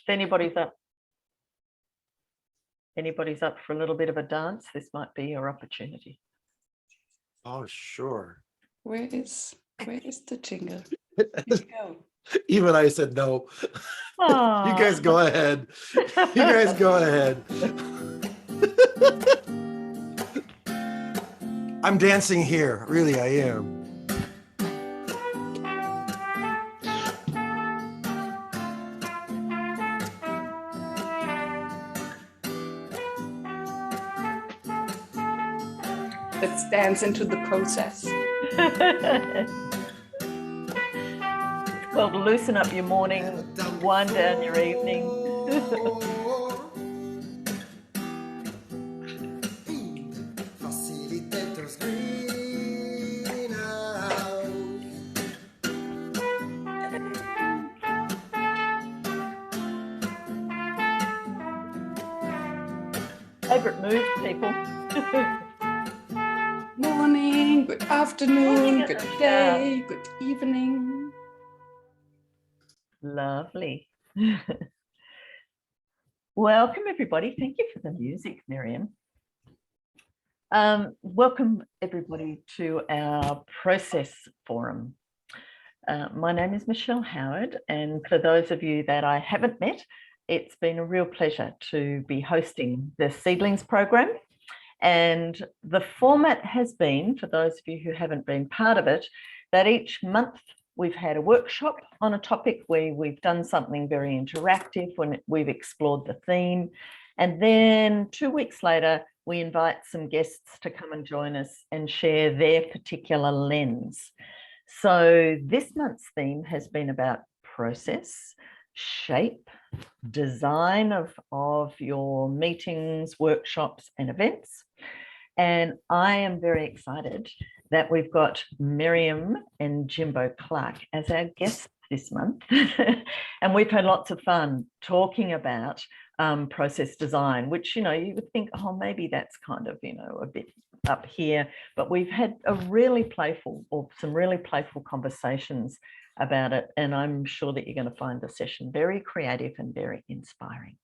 anybody's up for a little bit of a dance, this might be your opportunity. Oh, sure. Where is the jingle? Here we go. Even I said no. Aww. You guys go ahead. You guys go ahead. I'm dancing here. Really, I am. Let's dance into the process. It's called loosen up your morning, wind down your evening. Facilitators greenhouse. Favorite mood, people. Morning, good afternoon, Morning, good Anusha. day, good evening. Lovely. Welcome, everybody. Thank you for the music, Miriam. Welcome, everybody, to our process forum. My name is Michelle Howard, and for those of you that I haven't met, it's been a real pleasure to be hosting the Seedlings program. And the format has been, for those of you who haven't been part of it, that each month we've had a workshop on a topic where we've done something very interactive when we've explored the theme. And then 2 weeks later, we invite some guests to come and join us and share their particular lens. So this month's theme has been about process, shape, design of your meetings, workshops, and events. And I am very excited that we've got Miriam and Jimbo Clark as our guests this month. And we've had lots of fun talking about process design, which, you would think, oh, maybe that's kind of, a bit up here. But we've had some really playful conversations about it. And I'm sure that you're going to find the session very creative and very inspiring.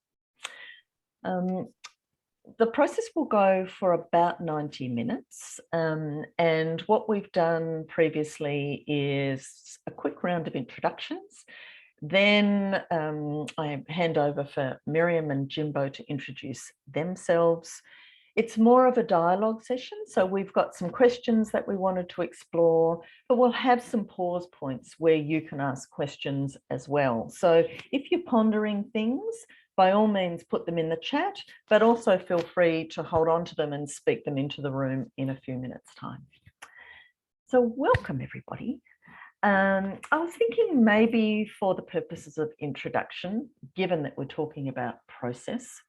The process will go for about 90 minutes. And what we've done previously is a quick round of introductions. Then I hand over for Miriam and Jimbo to introduce themselves. It's more of a dialogue session. So we've got some questions that we wanted to explore, but we'll have some pause points where you can ask questions as well. So if you're pondering things, by all means, put them in the chat, but also feel free to hold on to them and speak them into the room in a few minutes' time. So welcome, everybody. I was thinking maybe for the purposes of introduction, given that we're talking about process,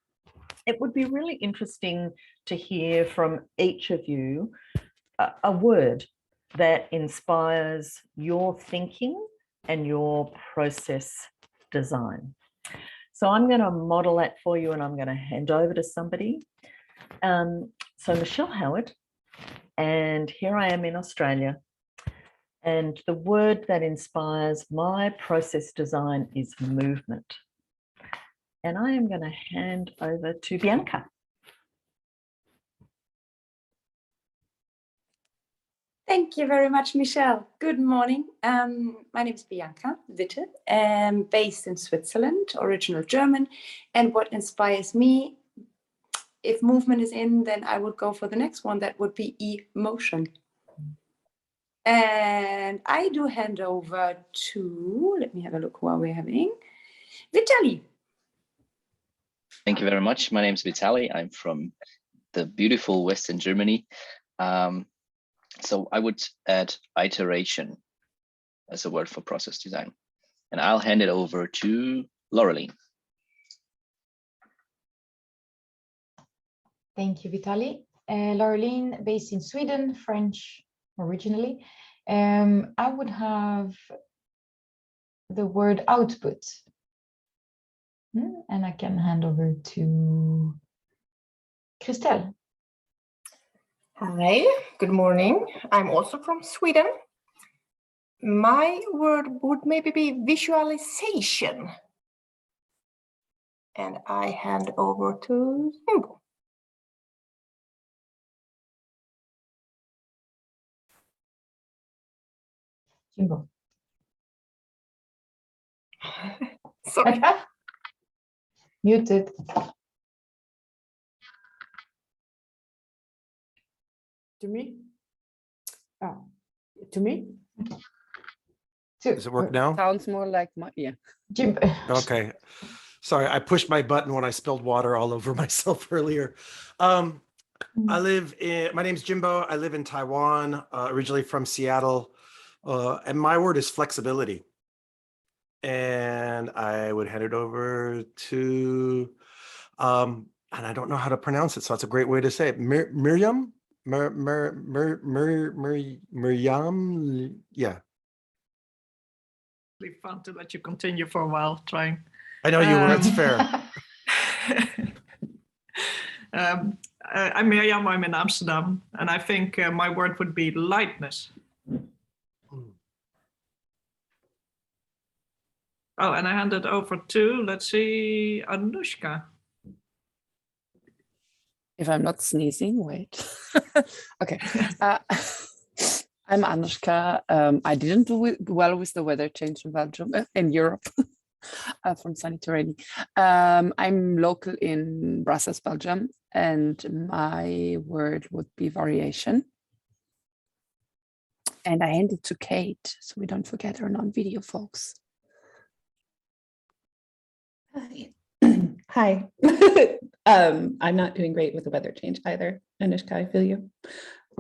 it would be really interesting to hear from each of you a word that inspires your thinking and your process design. So I'm going to model that for you, and I'm going to hand over to somebody. So Michelle Howard, and here I am in Australia. And the word that inspires my process design is movement. And I am going to hand over to Bianca. Thank you very much, Michelle. Good morning. My name is Bianca Witte. I'm based in Switzerland, original German. And what inspires me, if movement is in, then I would go for the next one. That would be emotion. And I do hand over to, let me have a look who are we having, Vitaly. Thank you very much. My name is Vitaly. I'm from the beautiful Western Germany. So I would add iteration as a word for process design. And I'll hand it over to Laureline. Thank you, Vitaly. Laureline, based in Sweden, French originally. I would have the word output. And I can hand over to Christelle. Hi, good morning. I'm also from Sweden. My word would maybe be visualization. and I hand over to Jimbo. Jimbo. Sorry. Muted. To me? Oh, to me? Does it work now? Sounds more like my, yeah. Jimbo. Okay. Sorry, I pushed my button when I spilled water all over myself earlier. My name's Jimbo. I live in Taiwan, originally from Seattle. And my word is flexibility. And I would hand it over to, and I don't know how to pronounce it, so it's a great way to say it. Miriam? Miriam? Yeah. Be fun to let you continue for a while trying. I know you will, that's fair. I'm Mirjam, I'm in Amsterdam, and I think my word would be lightness. Oh, and I hand it over to, let's see, Anushka. If I'm not sneezing, wait. Okay. I'm Anushka. I didn't do well with the weather change in Belgium, in Europe, from sunny to rainy. I'm local in Brussels, Belgium, and my word would be variation. And I hand it to Kate, so we don't forget our non-video folks. Hi. I'm not doing great with the weather change either. Anushka, I feel you.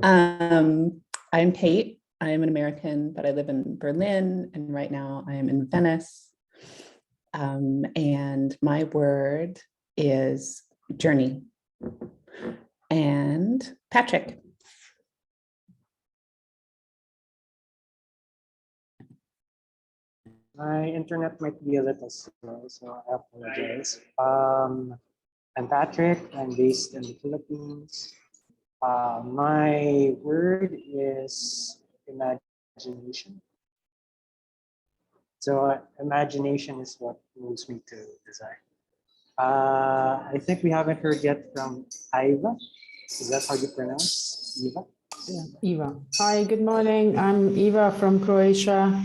I'm Kate. I'm an American, but I live in Berlin, and right now I am in Venice. And my word is journey. And Patrick. My internet might be a little slow, so I apologize. I'm Patrick. I'm based in the Philippines. My word is imagination. So imagination is what moves me to design. I think we haven't heard yet from Iva. Is that how you pronounce Eva? Yeah, Eva. Hi, good morning. I'm Eva from Croatia.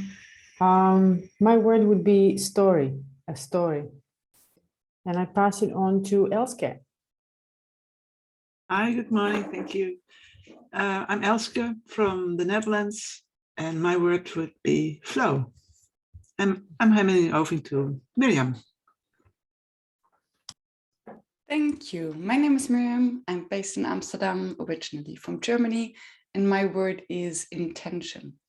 My word would be story, a story. And I pass it on to Elske. Hi, good morning. Thank you. I'm Elske from the Netherlands, and my word would be flow. And I'm handing over to Miriam. Thank you. My name is Miriam. I'm based in Amsterdam, originally from Germany, and my word is intention.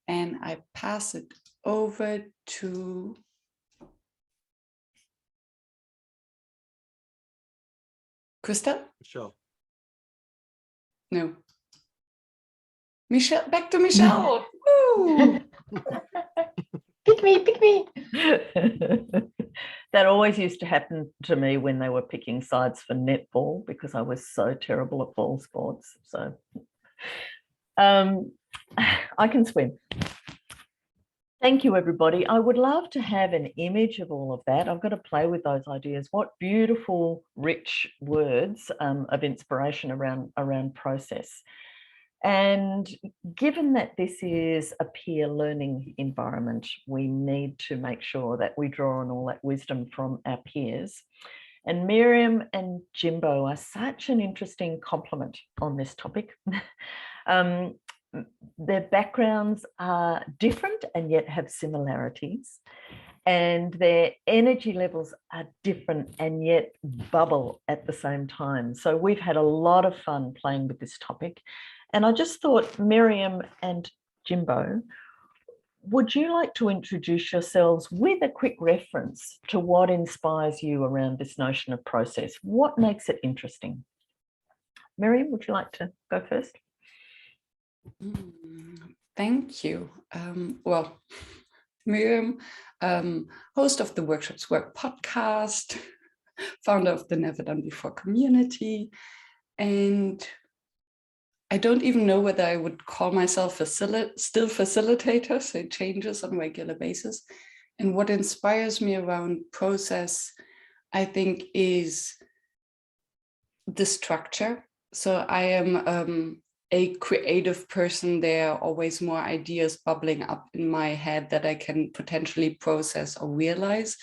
And I pass it over to Krista? Michelle. No. Michelle, back to Michelle. Woo! Pick me, pick me. That always used to happen to me when they were picking sides for netball, because I was so terrible at ball sports. So I can swim. Thank you, everybody. I would love to have an image of all of that. I've got to play with those ideas. What beautiful, rich words of inspiration around process. And given that this is a peer learning environment, we need to make sure that we draw on all that wisdom from our peers. And Miriam and Jimbo are such an interesting complement on this topic. Their backgrounds are different and yet have similarities, and their energy levels are different and yet bubble at the same time. So we've had a lot of fun playing with this topic. And I just thought, Miriam and Jimbo, would you like to introduce yourselves with a quick reference to what inspires you around this notion of process? What makes it interesting? Miriam, would you like to go first? Thank you. Well, Miriam, host of the Workshops Work podcast, founder of the Never Done Before community, and I don't even know whether I would call myself still facilitator, so it changes on a regular basis. And what inspires me around process I think, is the structure. So I am a creative person. There are always more ideas bubbling up in my head that I can potentially process or realize.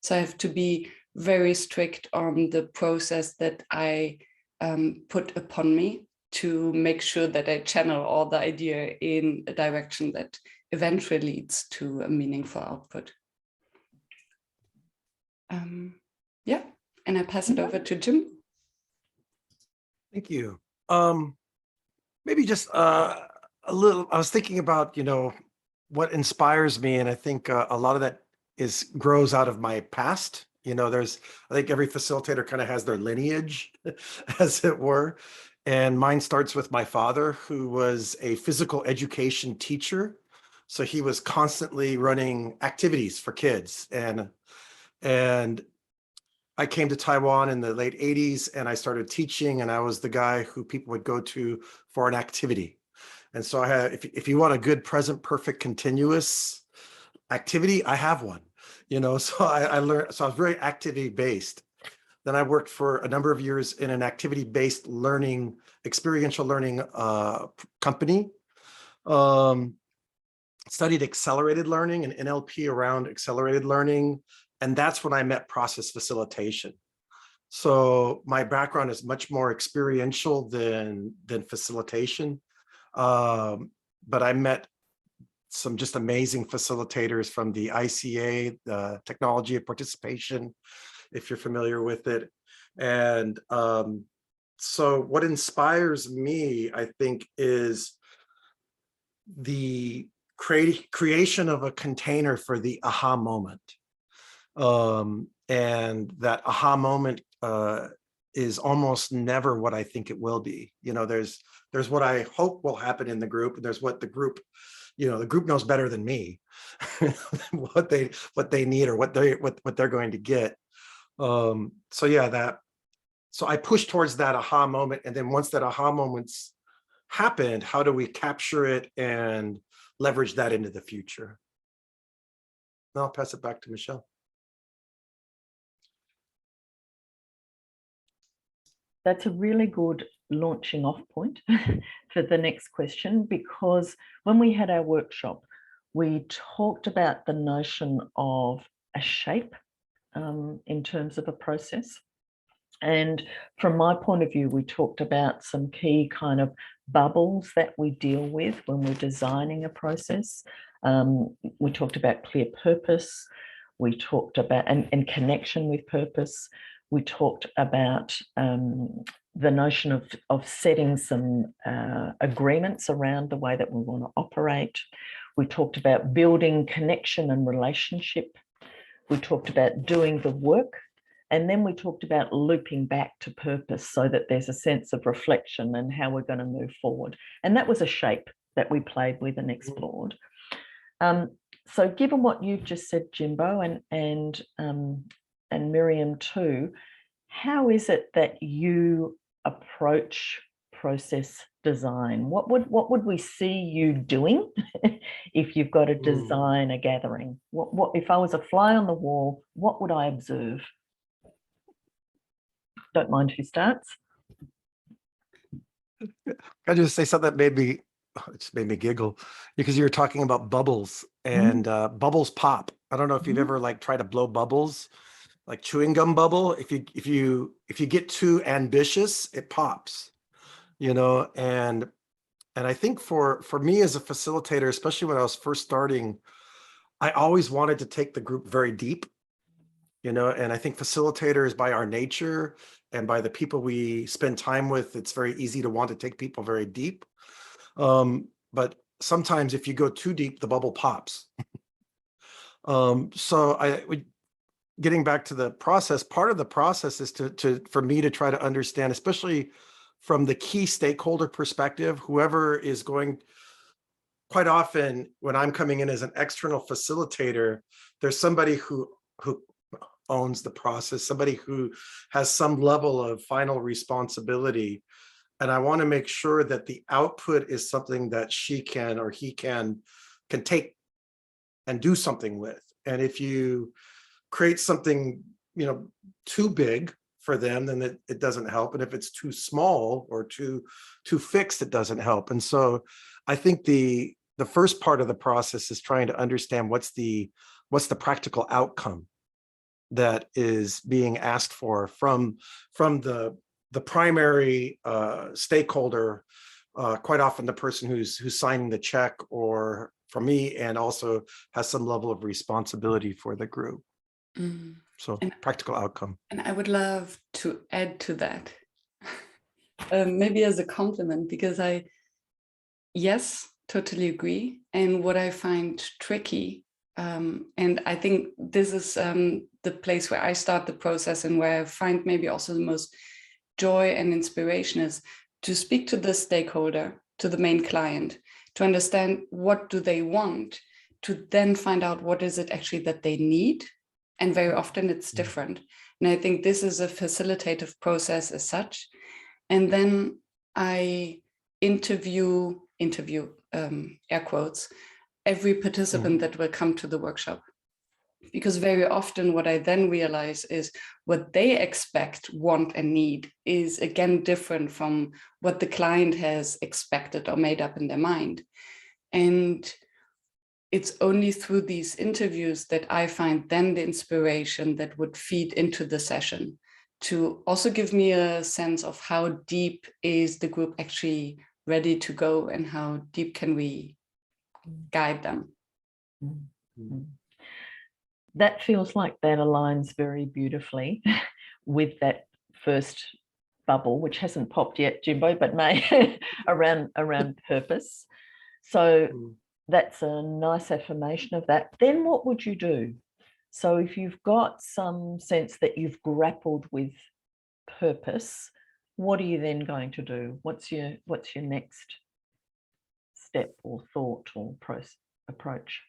So I have to be very strict on the process that I put upon me to make sure that I channel all the idea in a direction that eventually leads to a meaningful output. Yeah, and I pass it over to Jim. Thank you. Maybe just a little, I was thinking about, what inspires me. And I think a lot of that grows out of my past. I think every facilitator kind of has their lineage, as it were. And mine starts with my father, who was a physical education teacher. So he was constantly running activities for kids. And I came to Taiwan in the late 80s and I started teaching, and I was the guy who people would go to for an activity. And so I had, if you want a good present perfect continuous activity, I have one, so I learned, so I was very activity based. Then I worked for a number of years in an activity based learning, experiential learning company. Studied accelerated learning and NLP around accelerated learning. And that's when I met process facilitation. So my background is much more experiential than facilitation. But I met some just amazing facilitators from the ICA, the Technology of Participation, if you're familiar with it. And so what inspires me, I think, is the creation of a container for the aha moment. And that aha moment is almost never what I think it will be. There's what I hope will happen in the group, and there's what the group, the group knows better than me what they need or what they're going to get. So yeah, so I push towards that aha moment, and then once that aha moment's happened, how do we capture it and leverage that into the future? Now I'll pass it back to Michelle. That's a really good launching off point for the next question, because when we had our workshop, we talked about the notion of a shape in terms of a process. And from my point of view, we talked about some key kind of bubbles that we deal with when we're designing a process. We talked about clear purpose. We talked about and connection with purpose. We talked about the notion of setting some agreements around the way that we want to operate. We talked about building connection and relationship. We talked about doing the work. And then we talked about looping back to purpose so that there's a sense of reflection and how we're going to move forward. And that was a shape that we played with and explored. So given what you've just said, Jimbo, and Miriam too, how is it that you approach process design? What would we see you doing if you've got to design a gathering? What if I was a fly on the wall, what would I observe? Don't mind who starts. I just say something that it just made me giggle, because you were talking about bubbles, and bubbles pop. I don't know if you've ever tried to blow bubbles, like chewing gum bubble. If you get too ambitious, it pops, and I think for me as a facilitator, especially when I was first starting, I always wanted to take the group very deep, and I think facilitators, by our nature and by the people we spend time with, it's very easy to want to take people very deep. But sometimes if you go too deep, the bubble pops. So getting back to the process, part of the process is for me to try to understand, especially from the key stakeholder perspective, whoever is going. Quite often when I'm coming in as an external facilitator, there's somebody who owns the process, somebody who has some level of final responsibility. And I want to make sure that the output is something that she can or he can take and do something with. And if you create something too big for them, then it doesn't help. And if it's too small or too fixed, it doesn't help. And so I think the first part of the process is trying to understand what's the practical outcome that is being asked for from the primary stakeholder, quite often the person who's signing the check, or for me, and also has some level of responsibility for the group. So practical outcome. And I would love to add to that, maybe as a compliment, because yes, totally agree. And what I find tricky, and I think this is the place where I start the process and where I find maybe also the most joy and inspiration, is to speak to the stakeholder, to the main client, to understand what do they want, to then find out what is it actually that they need. And very often it's different. And I think this is a facilitative process as such. And then I interview, air quotes, every participant that will come to the workshop. Because very often what I then realize is what they expect, want, and need is again different from what the client has expected or made up in their mind. And it's only through these interviews that I find then the inspiration that would feed into the session, to also give me a sense of how deep is the group actually ready to go, and how deep can we guide them. That feels like that aligns very beautifully with that first bubble, which hasn't popped yet, Jimbo, but may around purpose. So that's a nice affirmation of that. Then what would you do? So if you've got some sense that you've grappled with purpose, what are you then going to do? What's your next step or thought or approach?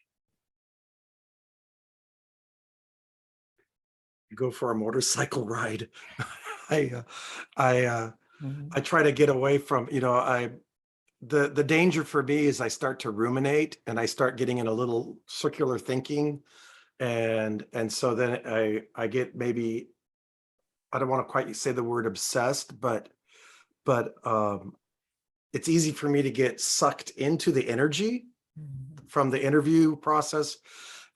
Go for a motorcycle ride. I try to get away from, the danger for me is I start to ruminate and I start getting in a little circular thinking. And so then I get, maybe, I don't want to quite say the word obsessed, but it's easy for me to get sucked into the energy from the interview process.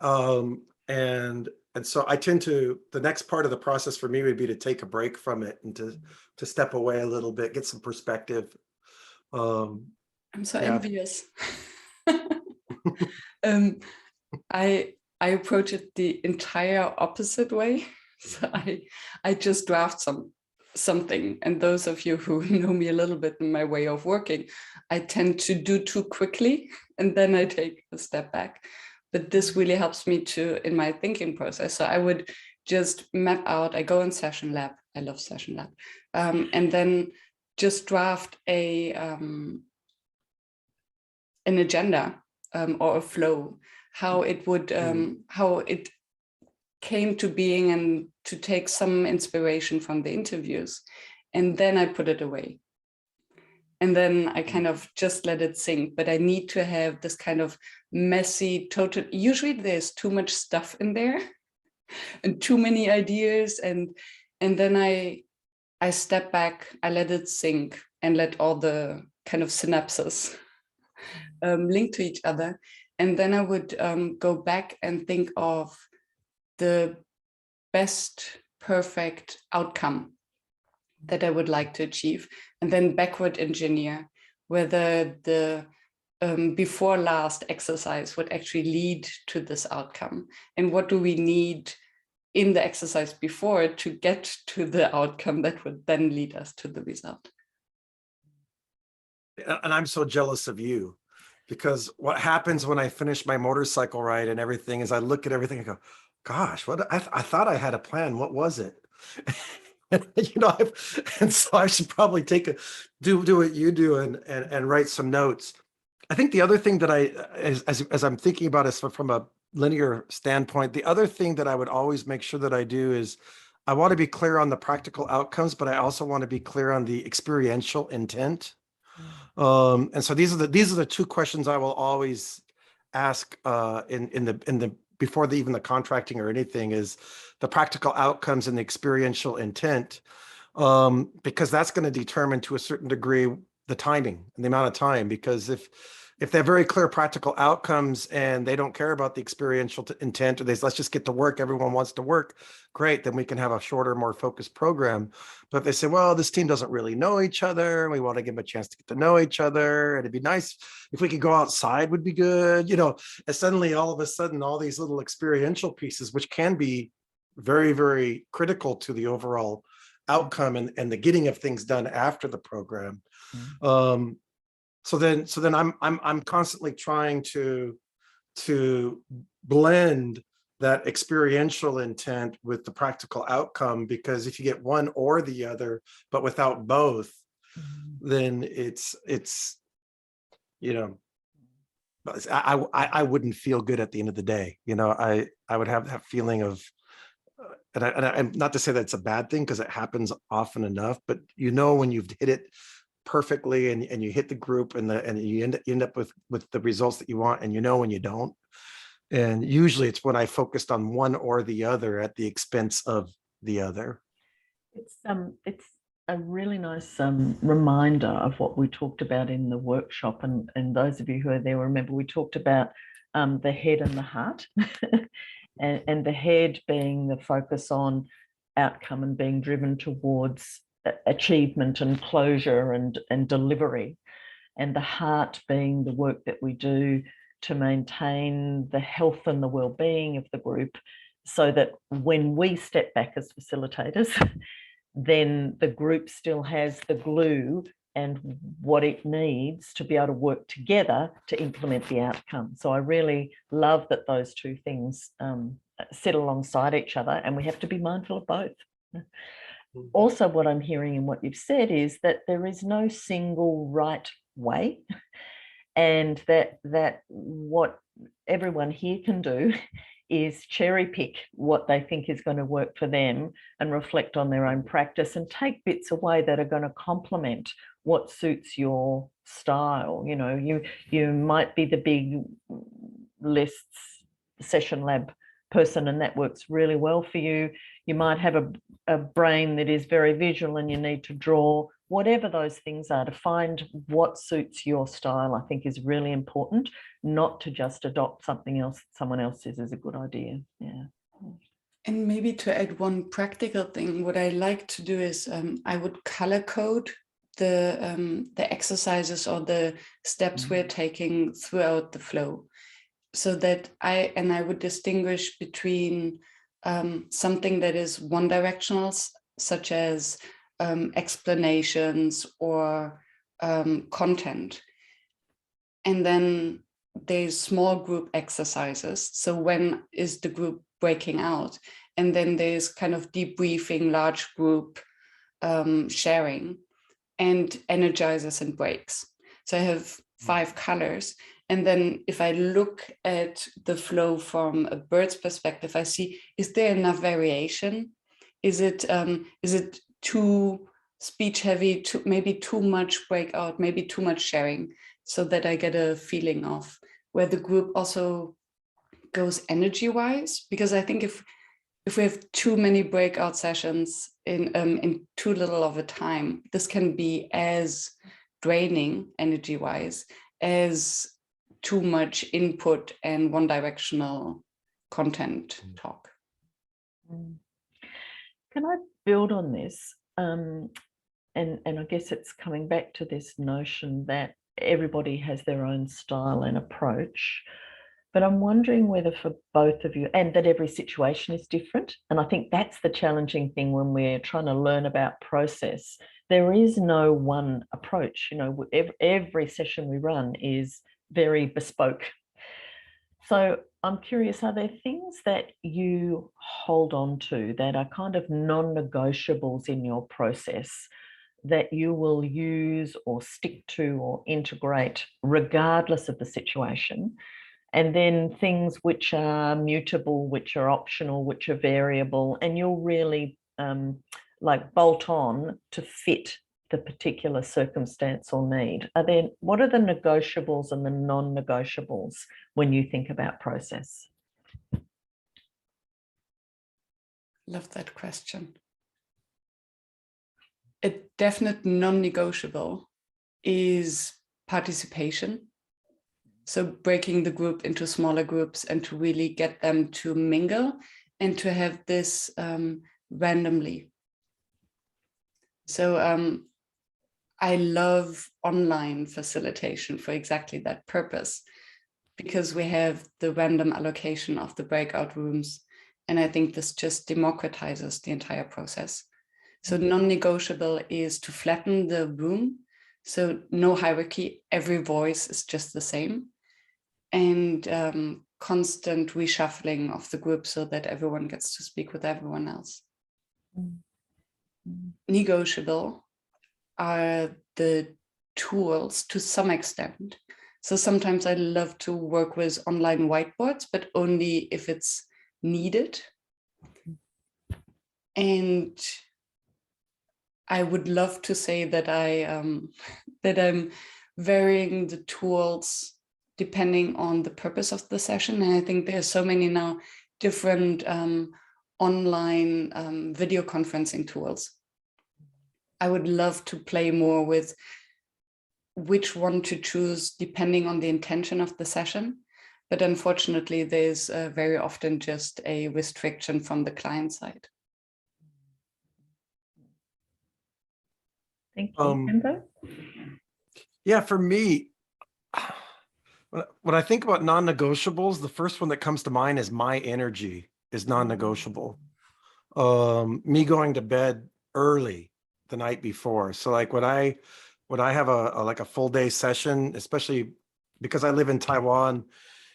And so I tend to, the next part of the process for me would be to take a break from it and to step away a little bit, get some perspective. I'm so envious. I approach it the entire opposite way. So I just draft something. And those of you who know me a little bit in my way of working, I tend to do too quickly, and then I take a step back. But this really helps me in my thinking process. So I would just map out, I go in Session Lab, I love Session Lab, and then just draft an agenda or a flow, how it would, how it came to being, and to take some inspiration from the interviews. And then I put it away. And then I kind of just let it sink, but I need to have this kind of messy, usually there's too much stuff in there and too many ideas. And then I step back, I let it sink and let all the kind of synapses link to each other. And then I would go back and think of the best perfect outcome that I would like to achieve, and then backward engineer whether the before last exercise would actually lead to this outcome, and what do we need in the exercise before to get to the outcome that would then lead us to the result. And I'm so jealous of you, because what happens when I finish my motorcycle ride and everything is I look at everything and go, gosh, what I thought I had a plan. What was it? And so I should probably do what you do and write some notes. I think the other thing that as I'm thinking about it from a linear standpoint, the other thing that I would always make sure that I do is I want to be clear on the practical outcomes, but I also want to be clear on the experiential intent. And so these are the two questions I will always ask in the before even the contracting or anything, is the practical outcomes and the experiential intent, because that's going to determine to a certain degree the timing and the amount of time. Because if they have very clear practical outcomes and they don't care about the experiential intent, or let's just get to work, everyone wants to work, great, then we can have a shorter, more focused program. But if they say, well, this team doesn't really know each other, and we want to give them a chance to get to know each other, and it'd be nice if we could go outside, would be good, and suddenly all of a sudden all these little experiential pieces, which can be very, very critical to the overall outcome and the getting of things done after the program. So then I'm constantly trying to blend that experiential intent with the practical outcome, because if you get one or the other, but without both, then it's I wouldn't feel good at the end of the day. I would have that feeling of, and not to say that's a bad thing, because it happens often enough, but when you've hit it perfectly and you hit the group and you end up with the results that you want, and when you don't. And usually it's when I focused on one or the other at the expense of the other. It's a really nice reminder of what we talked about in the workshop, and those of you who are there remember we talked about the head and the heart, and the head being the focus on outcome and being driven towards achievement and closure and delivery, and the heart being the work that we do to maintain the health and the well-being of the group, so that when we step back as facilitators, then the group still has the glue and what it needs to be able to work together to implement the outcome. So I really love that those two things sit alongside each other, and we have to be mindful of both. Also, what I'm hearing in what you've said is that there is no single right way, and that what everyone here can do is cherry pick what they think is going to work for them and reflect on their own practice and take bits away that are going to complement what suits your style. You might be the big lists session lab person, and that works really well for you. You might have a brain that is very visual and you need to draw. Whatever those things are, to find what suits your style, I think is really important, not to just adopt something else someone else says is a good idea. Yeah. And maybe to add one practical thing, what I like to do is I would color code the exercises or the steps we're taking throughout the flow, so that I would distinguish between something that is one directional, such as explanations or content. And then there's small group exercises. So when is the group breaking out? And then there's kind of debriefing, large group sharing, and energizers and breaks. So I have 5 colors. And then if I look at the flow from a bird's perspective, I see, is there enough variation? Is it too speech heavy, maybe too much breakout, maybe too much sharing, so that I get a feeling of where the group also goes energy wise? Because I think if we have too many breakout sessions in too little of a time, this can be as draining energy wise as too much input and one directional content talk. Can I build on this? And I guess it's coming back to this notion that everybody has their own style and approach, but I'm wondering whether for both of you, and that every situation is different. And I think that's the challenging thing when we're trying to learn about process. There is no one approach. Every session we run is very bespoke. So I'm curious, are there things that you hold on to that are kind of non-negotiables in your process that you will use or stick to or integrate regardless of the situation? And then things which are mutable, which are optional, which are variable, and you'll really bolt on to fit the particular circumstance or need. What are the negotiables and the non-negotiables when you think about process? Love that question. A definite non-negotiable is participation. So breaking the group into smaller groups and to really get them to mingle and to have this randomly. So I love online facilitation for exactly that purpose, because we have the random allocation of the breakout rooms. And I think this just democratizes the entire process. So non-negotiable is to flatten the room. So no hierarchy, every voice is just the same. And constant reshuffling of the group so that everyone gets to speak with everyone else. Negotiable are the tools to some extent. So sometimes I love to work with online whiteboards, but only if it's needed. And I would love to say that I'm varying the tools depending on the purpose of the session. And I think there's so many now different online video conferencing tools. I would love to play more with which one to choose depending on the intention of the session. But unfortunately, there's very often just a restriction from the client side. Thank you, Jimbo. Yeah, for me, when I think about non-negotiables, the first one that comes to mind is my energy is non-negotiable. Me going to bed early the night before. So like when I have a full day session, especially because I live in Taiwan,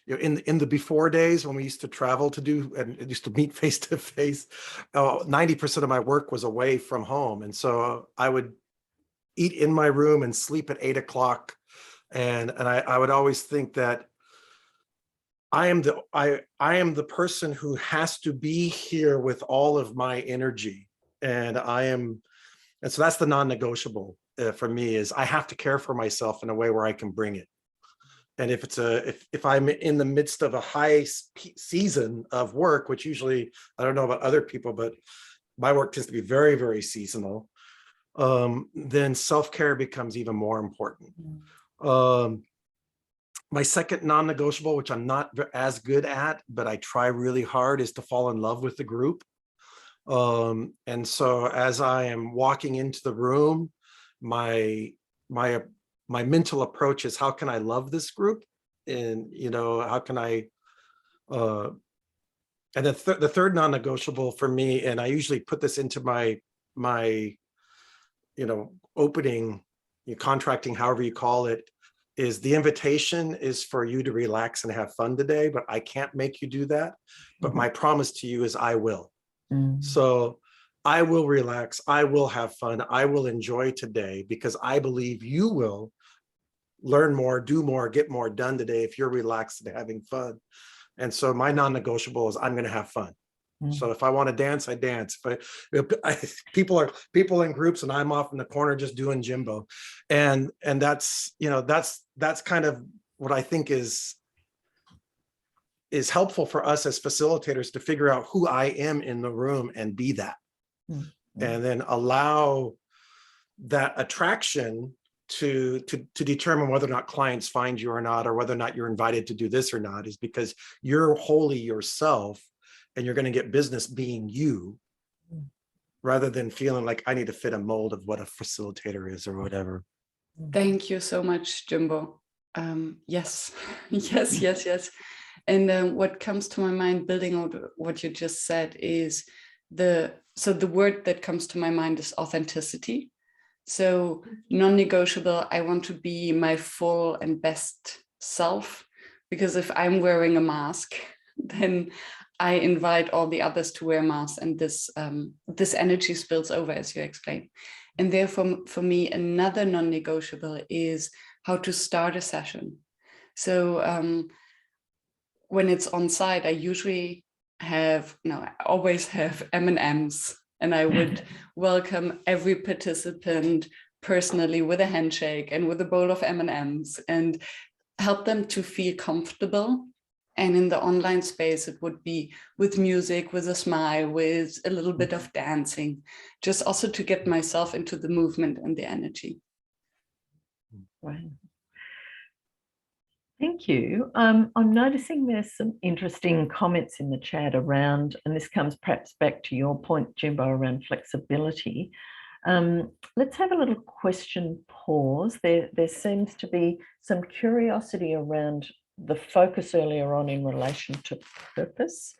you know, in the before days when we used to travel to do and used to meet face to face, 90% of my work was away from home, and so I would eat in my room and sleep at 8 o'clock. And I would always think that I am the person who has to be here with all of my energy, and so that's the non-negotiable for me, is I have to care for myself in a way where I can bring it. And if I'm in the midst of a high season of work, which usually, I don't know about other people, but my work tends to be very, very seasonal, then self-care becomes even more important. My second non-negotiable, which I'm not as good at, but I try really hard, is to fall in love with the group. And so as I am walking into the room, my mental approach is, how can I love this group? And, you know, how can I, and then the third non-negotiable for me, and I usually put this into my you know, opening, contracting, however you call it, is the invitation is for you to relax and have fun today, but I can't make you do that. But my promise to you is I will. So I will relax, I will have fun, I will enjoy today, because I believe you will learn more, do more, get more done today if you're relaxed and having fun. And so my non-negotiable is I'm going to have fun. So if I want to dance, I dance. If people in groups and I'm off in the corner just doing Jimbo, and that's, you know, that's kind of what I think is helpful for us as facilitators, to figure out who I am in the room and be that, and then allow that attraction to determine whether or not clients find you or not, or whether or not you're invited to do this or not, is because you're wholly yourself. And you're going to get business being you, rather than feeling like I need to fit a mold of what a facilitator is or whatever. Thank you so much, Jimbo. Yes, yes. And what comes to my mind, building on what you just said, is the word that comes to my mind is authenticity. So non-negotiable, I want to be my full and best self, because if I'm wearing a mask, then I invite all the others to wear masks, and this energy spills over, as you explained. And therefore, for me, another non-negotiable is how to start a session. So when it's on site, I always have M&Ms, and I would welcome every participant personally with a handshake and with a bowl of M&Ms, and help them to feel comfortable And in the online space, it would be with music, with a smile, with a little bit of dancing, just also to get myself into the movement and the energy. Wow. Thank you. I'm noticing there's some interesting comments in the chat around, and this comes perhaps back to your point, Jimbo, around flexibility. Let's have a little question pause. There seems to be some curiosity around the focus earlier on in relation to purpose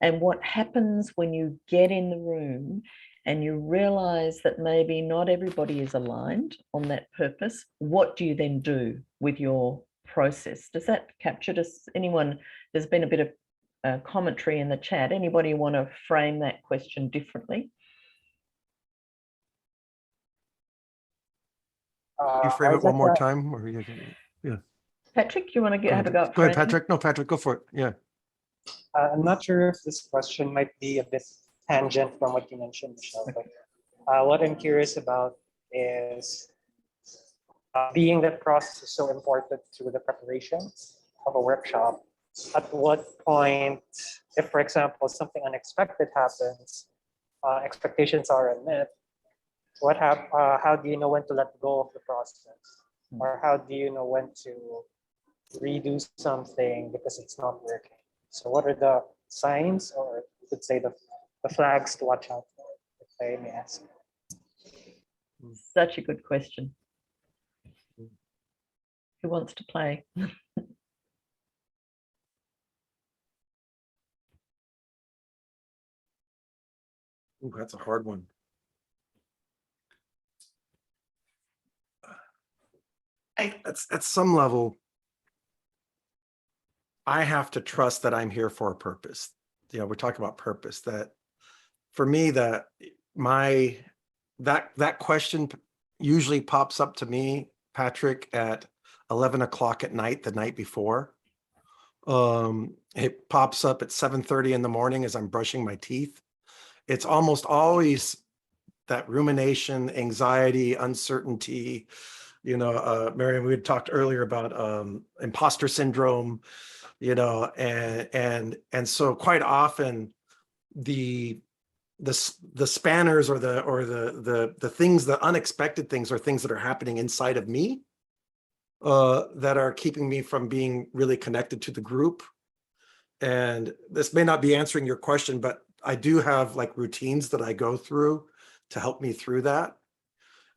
and what happens when you get in the room and you realize that maybe not everybody is aligned on that purpose. What do you then do with your process? Does that capture? Does anyone, there's been a bit of commentary in the chat. Anybody want to frame that question differently? You frame it one more time, or yeah. Patrick, you want to have a go? Go ahead, Patrick. No, Patrick, go for it. Yeah. I'm not sure if this question might be a bit tangent from what you mentioned, Michelle, but what I'm curious about is being that process is so important to the preparation of a workshop. At what point, if for example, something unexpected happens, expectations are unmet, how do you know when to let go of the process? Or how do you know when to redo something because it's not working? So what are the signs, or you could say the flags to watch out for, if I may ask? Such a good question. Who wants to play? Ooh, that's a hard one. At some level, I have to trust that I'm here for a purpose. You know, we're talking about purpose. That for me, that question usually pops up to me, Patrick, at 11 o'clock at night, the night before. It pops up at 7:30 in the morning as I'm brushing my teeth. It's almost always that rumination, anxiety, uncertainty. You know, Miriam, we had talked earlier about imposter syndrome, you know, and so quite often the spanners or the things, the unexpected things, are things that are happening inside of me that are keeping me from being really connected to the group. And this may not be answering your question, but I do have like routines that I go through to help me through that.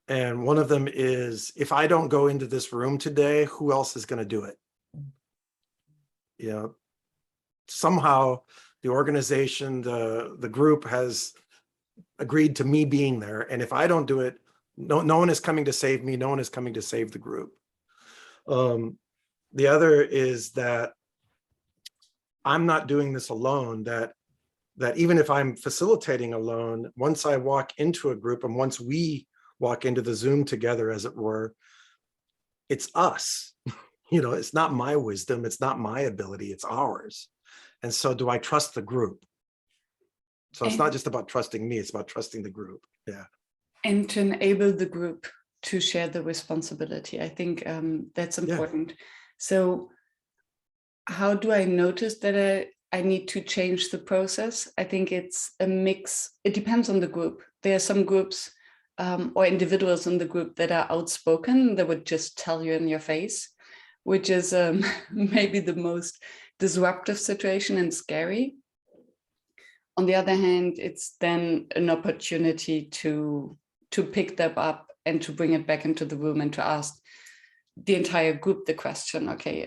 And one of them is, if I don't go into this room today, who else is going to do it? You know, somehow the organization, the group has agreed to me being there. And if I don't do it, no one is coming to save me. No one is coming to save the group. The other is that I'm not doing this alone, that even if I'm facilitating alone, once I walk into a group and once we walk into the Zoom together, as it were, it's us. You know, it's not my wisdom, it's not my ability, it's ours. And so do I trust the group? So it's not just about trusting me, it's about trusting the group. Yeah. And to enable the group to share the responsibility. I think that's important. Yeah. So how do I notice that I need to change the process? I think it's a mix. It depends on the group. There are some groups or individuals in the group that are outspoken, that would just tell you in your face, which is maybe the most disruptive situation and scary. On the other hand, it's then an opportunity to pick that up and to bring it back into the room and to ask the entire group the question, okay,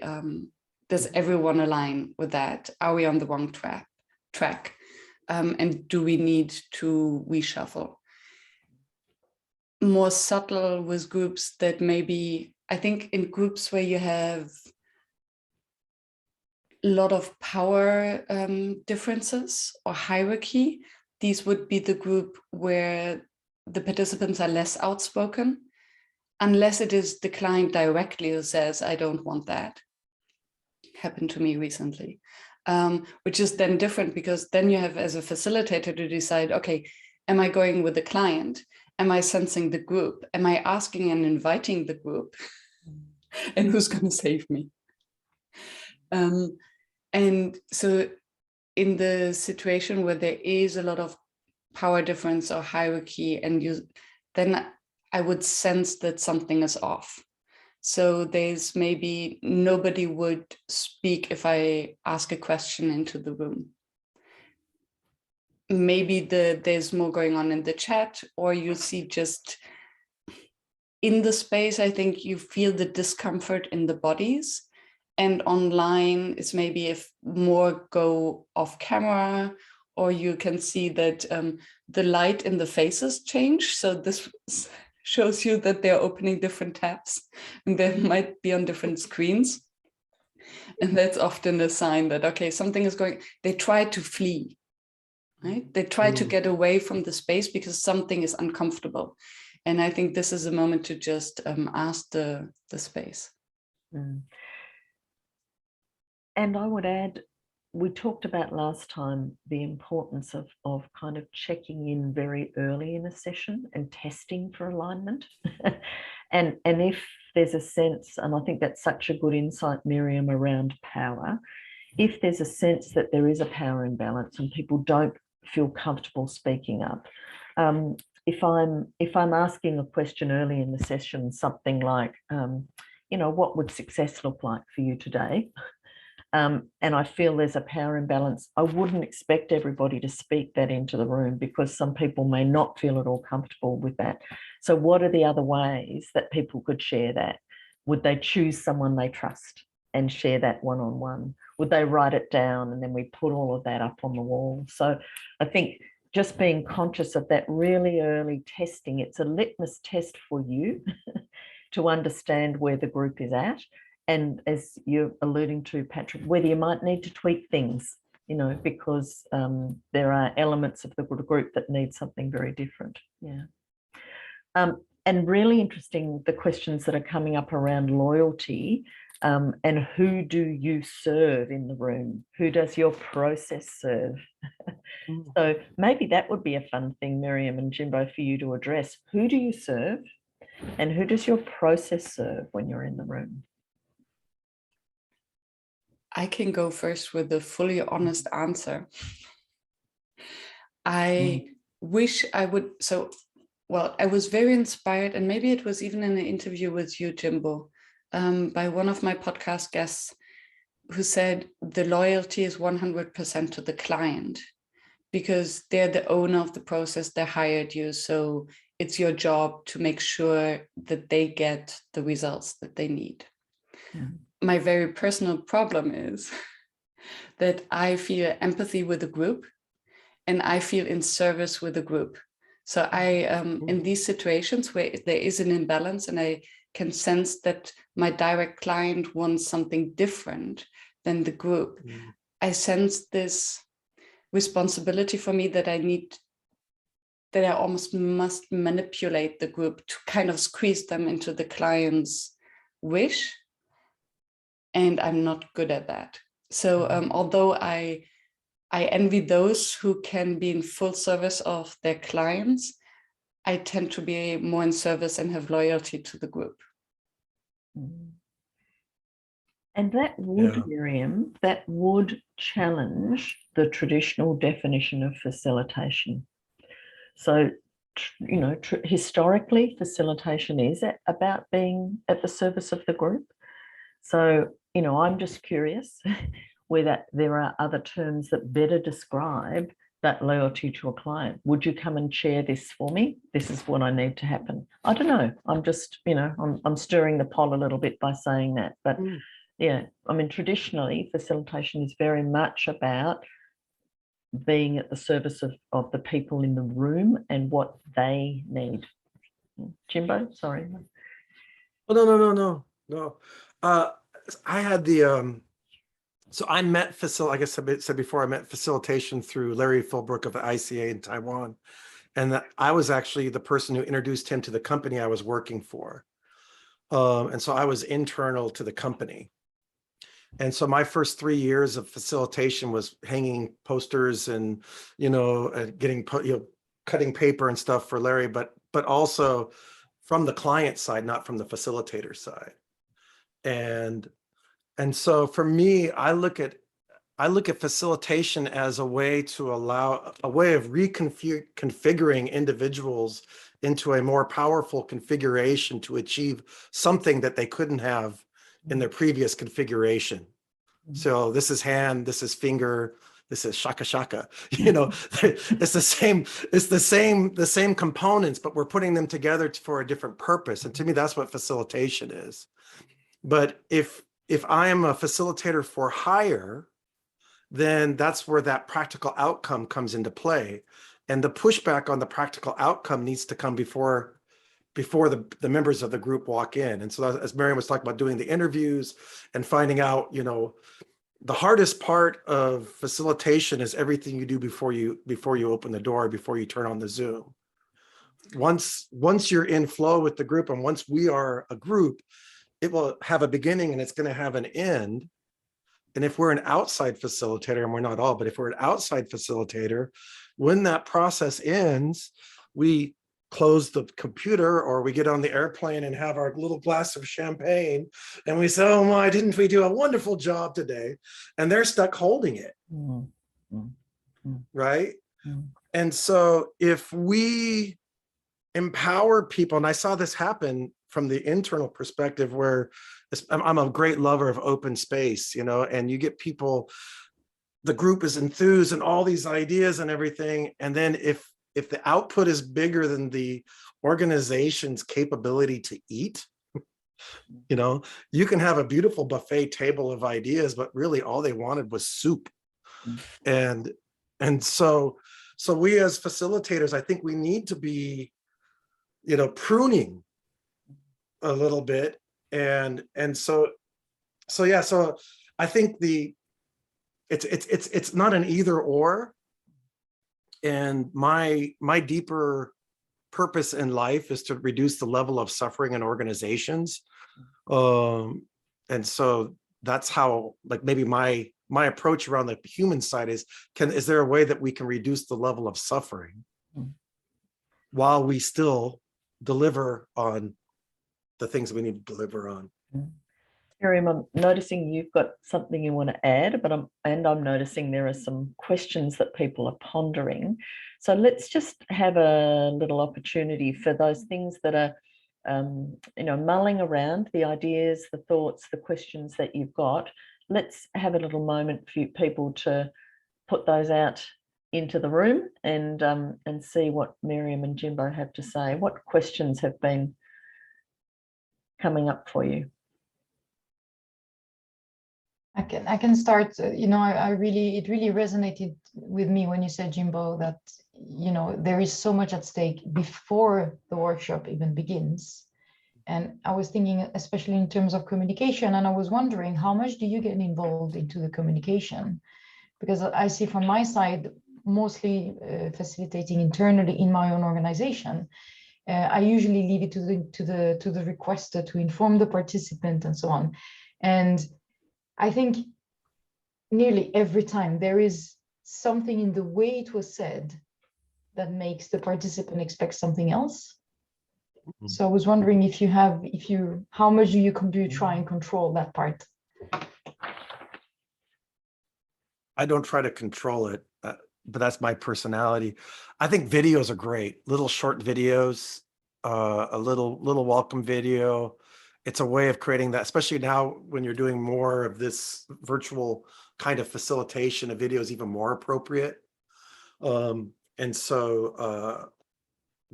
does everyone align with that? Are we on the wrong track? And do we need to reshuffle? More subtle with groups that maybe, I think in groups where you have a lot of power differences or hierarchy, these would be the group where the participants are less outspoken, unless it is the client directly who says, I don't want that. Happened to me recently, which is then different, because then you have, as a facilitator, to decide, okay, am I going with the client? Am I sensing the group? Am I asking and inviting the group? And who's going to save me? And And so in the situation where there is a lot of power difference or hierarchy, and then I would sense that something is off. So there's maybe nobody would speak if I ask a question into the room. Maybe there's more going on in the chat, or you see just in the space, I think you feel the discomfort in the bodies. And online, it's maybe if more go off camera, or you can see that the light in the faces change. So this shows you that they're opening different tabs, and they might be on different screens. And that's often a sign that, okay, something is going, they try to flee, right? They try to get away from the space because something is uncomfortable. And I think this is a moment to just ask the space. And I would add, we talked about last time the importance of kind of checking in very early in a session and testing for alignment. and if there's a sense, and I think that's such a good insight, Miriam, around power, if there's a sense that there is a power imbalance and people don't feel comfortable speaking up, if I'm asking a question early in the session, something like, you know, what would success look like for you today? And I feel there's a power imbalance, I wouldn't expect everybody to speak that into the room, because some people may not feel at all comfortable with that. So what are the other ways that people could share that? Would they choose someone they trust and share that one-on-one? Would they write it down and then we put all of that up on the wall? So I think just being conscious of that really early testing, it's a litmus test for you to understand where the group is at. And as you're alluding to, Patrick, whether you might need to tweak things, you know, because there are elements of the group that need something very different. Yeah. And really interesting, the questions that are coming up around loyalty and who do you serve in the room? Who does your process serve? So maybe that would be a fun thing, Miriam and Jimbo, for you to address. Who do you serve and who does your process serve when you're in the room? I can go first with a fully honest answer. I wish I would, well, I was very inspired, and maybe it was even in an interview with you, Jimbo, by one of my podcast guests who said the loyalty is 100% to the client, because they're the owner of the process, they hired you. So it's your job to make sure that they get the results that they need. Yeah. My very personal problem is that I feel empathy with the group and I feel in service with the group. So I, in these situations where there is an imbalance and I can sense that my direct client wants something different than the group, I sense this responsibility for me that I almost must manipulate the group to kind of squeeze them into the client's wish. And I'm not good at that. So although I envy those who can be in full service of their clients, I tend to be more in service and have loyalty to the group. And that would, Miriam, that would challenge the traditional definition of facilitation. So, you know, historically, facilitation is about being at the service of the group. So, you know, I'm just curious whether there are other terms that better describe that loyalty to a client. Would you come and share this for me? This is what I need to happen. I don't know. I'm just, you know, I'm stirring the pot a little bit by saying that. But yeah, I mean, traditionally, facilitation is very much about being at the service of the people in the room and what they need. Jimbo, sorry. Oh, no. I had the, so I met like I said before, I met facilitation through Larry Philbrook of the ICA in Taiwan. And I was actually the person who introduced him to the company I was working for. And so I was internal to the company. And so my first 3 years of facilitation was hanging posters and, you know, getting, you know, cutting paper and stuff for Larry, but also from the client side, not from the facilitator side. And so for me, I look at I look at facilitation as a way to allow a way of reconfiguring individuals into a more powerful configuration to achieve something that they couldn't have in their previous configuration. So this is hand, this is finger, this is shaka shaka. You know, it's the same components, but we're putting them together for a different purpose. And to me, that's what facilitation is. But if I am a facilitator for hire, then that's where that practical outcome comes into play. And the pushback on the practical outcome needs to come before the members of the group walk in. And so as Miriam was talking about doing the interviews and finding out, you know, the hardest part of facilitation is everything you do before you open the door, before you turn on the Zoom. Once you're in flow with the group, and once we are a group, it will have a beginning and it's going to have an end. And if we're an outside facilitator, and we're not all, but if we're an outside facilitator, when that process ends, we close the computer or we get on the airplane and have our little glass of champagne and we say, oh my, didn't we do a wonderful job today? And they're stuck holding it, right? And so if we empower people, and I saw this happen from the internal perspective where I'm a great lover of open space, you know, and you get people, the group is enthused and all these ideas and everything. And then if the output is bigger than the organization's capability to eat, you know, you can have a beautiful buffet table of ideas, but really all they wanted was soup. And so we as facilitators, I think we need to be, you know, pruning a little bit. And so I think it's not an either or. And my deeper purpose in life is to reduce the level of suffering in organizations. And so that's how, like, maybe my approach around the human side is there a way that we can reduce the level of suffering while we still deliver on the things we need to deliver on? Miriam, I'm noticing you've got something you want to add, but I'm noticing there are some questions that people are pondering. So let's just have a little opportunity for those things that are, you know, mulling around, the ideas, the thoughts, the questions that you've got. Let's have a little moment for people to put those out into the room and see what Miriam and Jimbo have to say. What questions have been coming up for you? I can start. You know, it really resonated with me when you said, Jimbo, that, you know, there is so much at stake before the workshop even begins. And I was thinking, especially in terms of communication, and I was wondering, how much do you get involved into the communication? Because I see from my side, mostly facilitating internally in my own organization. I usually leave it to the requester to inform the participant and so on. And I think nearly every time there is something in the way it was said that makes the participant expect something else. So I was wondering how much do you try and control that part? I don't try to control it, but that's my personality. I think videos are great. Little short videos, a little welcome video. It's a way of creating that, especially now when you're doing more of this virtual kind of facilitation, a video is even more appropriate. And so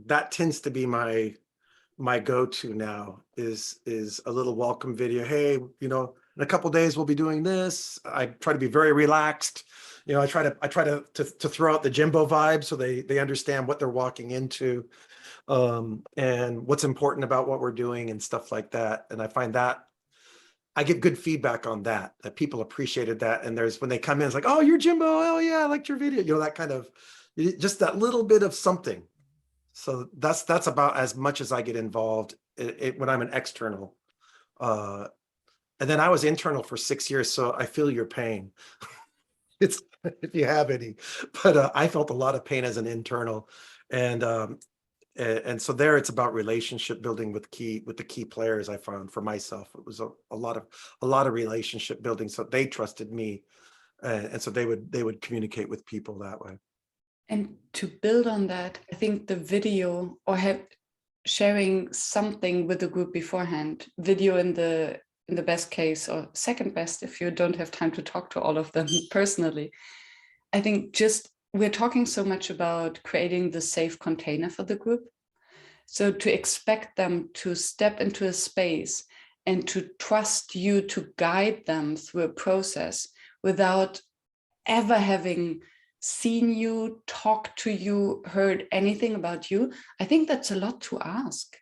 that tends to be my go-to now is a little welcome video. Hey, you know, in a couple of days we'll be doing this. I try to be very relaxed. You know, I try to throw out the Jimbo vibe so they understand what they're walking into. And what's important about what we're doing and stuff like that. And I find that I get good feedback on that people appreciated that. And there's, when they come in, it's like, oh, you're Jimbo. Oh yeah, I liked your video. You know, that kind of, just that little bit of something. So that's about as much as I get involved when I'm an external. And then I was internal for 6 years, so I feel your pain. It's, if you have any, but I felt a lot of pain as an internal. And so there, it's about relationship building with the key players. I found for myself, it was a lot of relationship building. So they trusted me And so they would communicate with people that way. And to build on that, I think the video or sharing something with the group beforehand, video in the best case, or second best if you don't have time to talk to all of them personally. I think we're talking so much about creating the safe container for the group. So to expect them to step into a space and to trust you to guide them through a process without ever having seen you, talked to you, heard anything about you, I think that's a lot to ask.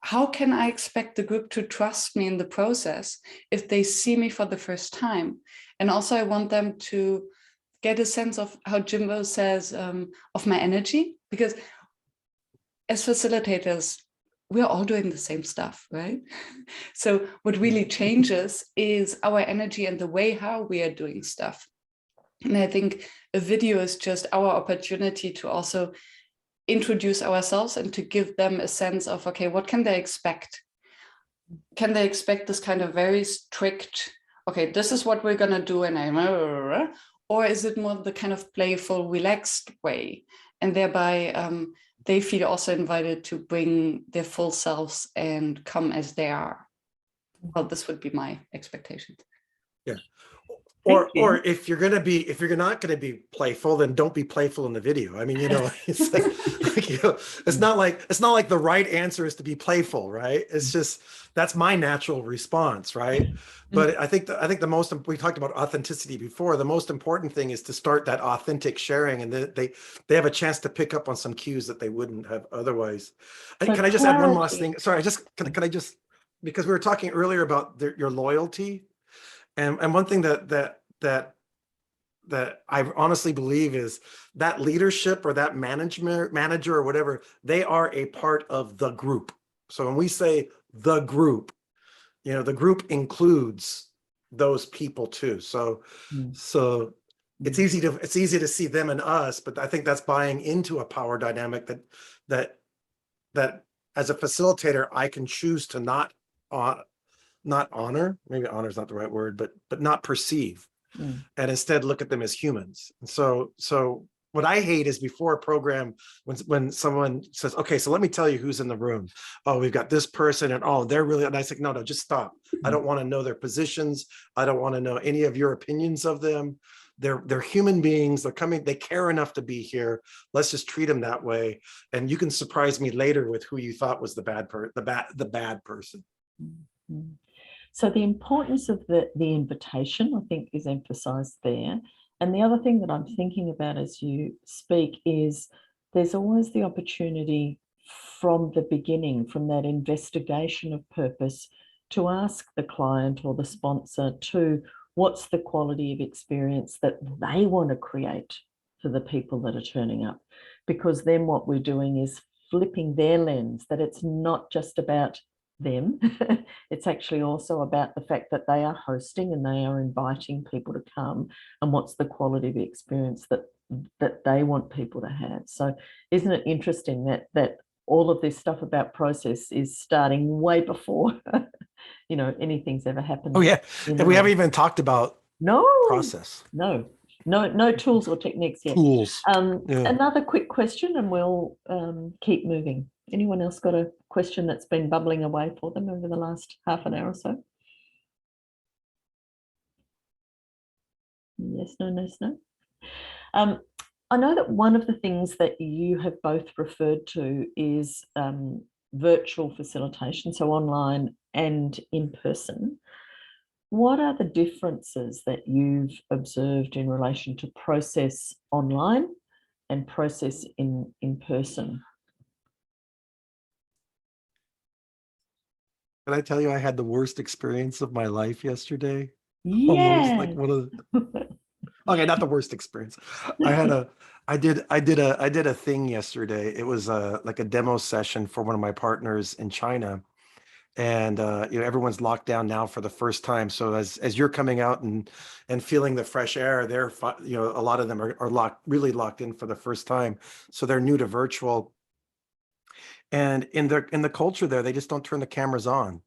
How can I expect the group to trust me in the process if they see me for the first time? And also I want them to get a sense of how Jimbo says, of my energy, because as facilitators, we're all doing the same stuff, right? So what really changes is our energy and the way how we are doing stuff. And I think a video is just our opportunity to also introduce ourselves and to give them a sense of, okay, what can they expect? Can they expect this kind of very strict, okay, this is what we're going to do, and or is it more the kind of playful, relaxed way? And thereby they feel also invited to bring their full selves and come as they are. Well, this would be my expectation. Yeah. Or if you're not gonna be playful, then don't be playful in the video. I mean, it's like it's not like the right answer is to be playful, right? It's just that's my natural response, right? But I think we talked about authenticity before. The most important thing is to start that authentic sharing, and they have a chance to pick up on some cues that they wouldn't have otherwise. Can I just add one last thing? Sorry, can I just because we were talking earlier about your loyalty. And one thing that I honestly believe is that leadership or that manager or whatever, they are a part of the group. So when we say the group, the group includes those people too. So it's easy to see them and us, but I think that's buying into a power dynamic that as a facilitator I can choose to not honor, maybe honor is not the right word, but not perceive, and instead look at them as humans. And so what I hate is before a program, when someone says, okay, so let me tell you who's in the room. Oh, we've got this person, and oh, they're really, and I say, no, just stop. I don't want to know their positions. I don't want to know any of your opinions of them. They're human beings. They're coming, they care enough to be here. Let's just treat them that way. And you can surprise me later with who you thought was the bad person. So the importance of the invitation, I think, is emphasized there. And the other thing that I'm thinking about as you speak is there's always the opportunity from the beginning, from that investigation of purpose, to ask the client or the sponsor to what's the quality of experience that they want to create for the people that are turning up. Because then what we're doing is flipping their lens, that it's not just about them. It's actually also about the fact that they are hosting and they are inviting people to come, and what's the quality of experience that they want people to have. So isn't it interesting that all of this stuff about process is starting way before anything's ever happened? Oh yeah, and we haven't even talked about process. No tools or techniques yet. Another quick question and we'll keep moving. Anyone else got a question that's been bubbling away for them over the last half an hour or so? Yes, no. I know that one of the things that you have both referred to is virtual facilitation, so online and in person. What are the differences that you've observed in relation to process online and process in person? Can I tell you, I had the worst experience of my life yesterday? Yeah. Almost like one of the, okay, not the worst experience. I did a thing yesterday. It was like a demo session for one of my partners in China. And everyone's locked down now for the first time. So as you're coming out and feeling the fresh air, they're a lot of them are really locked in for the first time. So they're new to virtual. And in the culture there, they just don't turn the cameras on.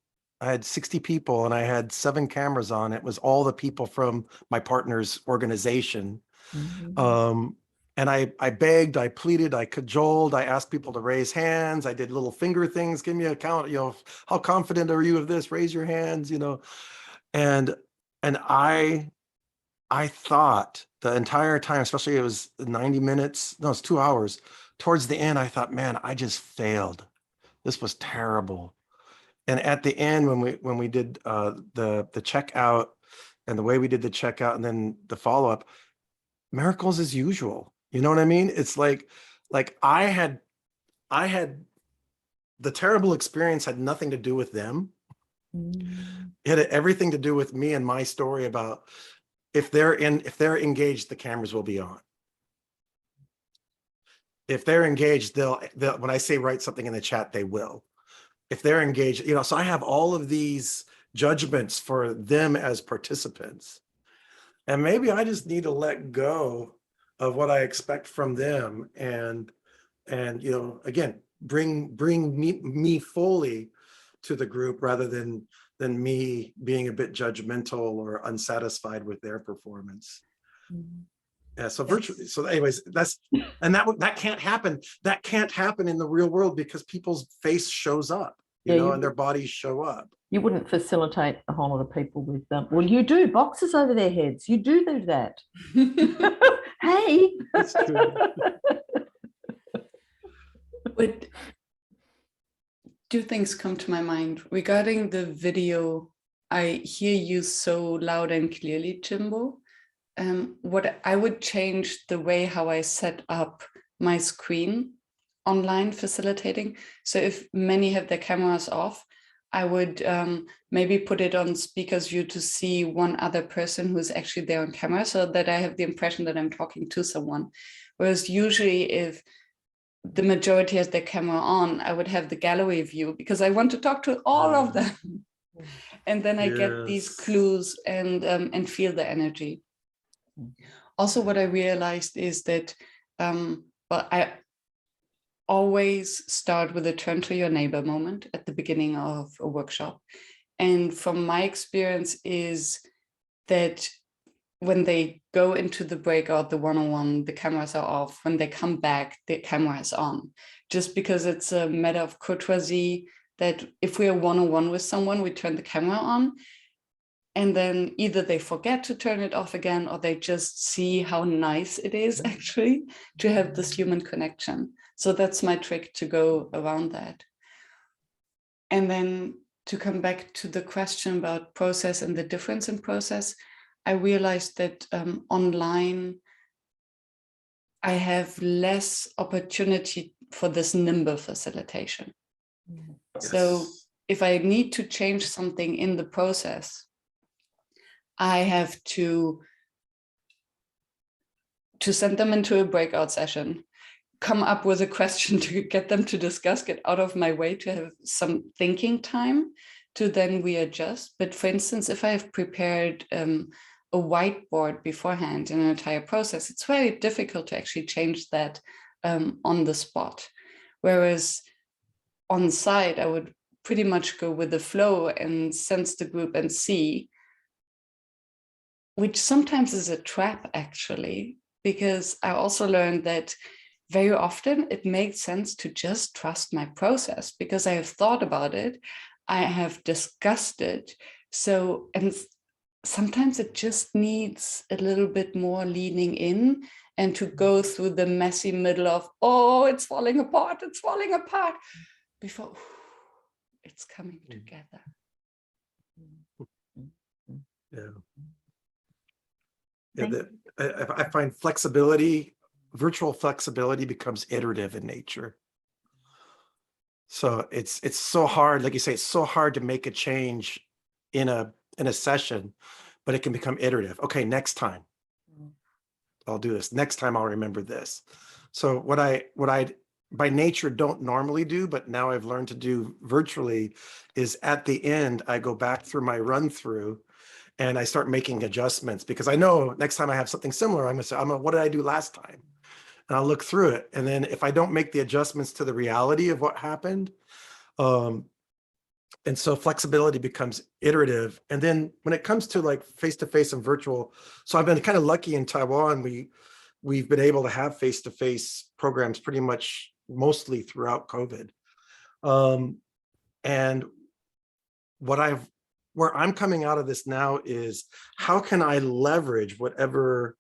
had 60 people and I had 7 cameras on. It was all the people from my partner's organization. And I begged, I pleaded, I cajoled, I asked people to raise hands. I did little finger things, give me a count, you know, how confident are you of this? Raise your hands, you know. And I thought the entire time, especially it was 90 minutes, no, it's 2 hours. Towards the end, I thought, man, I just failed. This was terrible. And at the end, when we did the checkout and the way we did the checkout and then the follow-up, miracles as usual. You know what I mean? It's like I had the terrible experience had nothing to do with them. It had everything to do with me and my story about if they're engaged, the cameras will be on. If they're engaged, they'll when I say write something in the chat, they will. If they're engaged, you know, so I have all of these judgments for them as participants. And maybe I just need to let go of what I expect from them and you know, again, bring me fully to the group rather than me being a bit judgmental or unsatisfied with their performance. Yeah, so virtually, so anyways, that can't happen. That can't happen in the real world because people's face shows up, you know, and their bodies show up. You wouldn't facilitate a whole lot of people with them. Well, you do boxes over their heads. You do that. Hey. That's true. But 2 things come to my mind regarding the video. I hear you so loud and clearly, Jimbo. What I would change the way how I set up my screen online facilitating. So if many have their cameras off, I would maybe put it on speaker's view to see one other person who's actually there on camera so that I have the impression that I'm talking to someone. Whereas usually if the majority has their camera on, I would have the gallery view because I want to talk to all of them. And then I get these clues and feel the energy. Also, what I realized is that, well, I always start with a turn to your neighbor moment at the beginning of a workshop. And from my experience is that when they go into the breakout, the one-on-one, the cameras are off. When they come back, the camera is on. Just because it's a matter of courtesy that if we are one-on-one with someone, we turn the camera on. And then either they forget to turn it off again, or they just see how nice it is actually to have this human connection. So that's my trick to go around that. And then to come back to the question about process and the difference in process, I realized that online, I have less opportunity for this nimble facilitation. Yes. So if I need to change something in the process, I have to send them into a breakout session, come up with a question to get them to discuss, get out of my way to have some thinking time to then readjust. But for instance, if I have prepared a whiteboard beforehand in an entire process, it's very difficult to actually change that on the spot. Whereas on site, I would pretty much go with the flow and sense the group and see, which sometimes is a trap actually, because I also learned that very often it makes sense to just trust my process because I have thought about it, I have discussed it. So, and sometimes it just needs a little bit more leaning in and to go through the messy middle of, oh, it's falling apart, before it's coming together. Yeah, I find flexibility, virtual flexibility becomes iterative in nature. So it's so hard, like you say, it's so hard to make a change in a session, but it can become iterative. Okay, next time I'll do this. Next time I'll remember this. So what I by nature don't normally do, but now I've learned to do virtually, is at the end, I go back through my run through and I start making adjustments because I know next time I have something similar, I'm gonna say, what did I do last time? And I'll look through it. And then if I don't make the adjustments to the reality of what happened, And so flexibility becomes iterative. And then when it comes to like face-to-face and virtual, so I've been kind of lucky in Taiwan. We've been able to have face-to-face programs pretty much mostly throughout COVID. And where I'm coming out of this now is how can I leverage whatever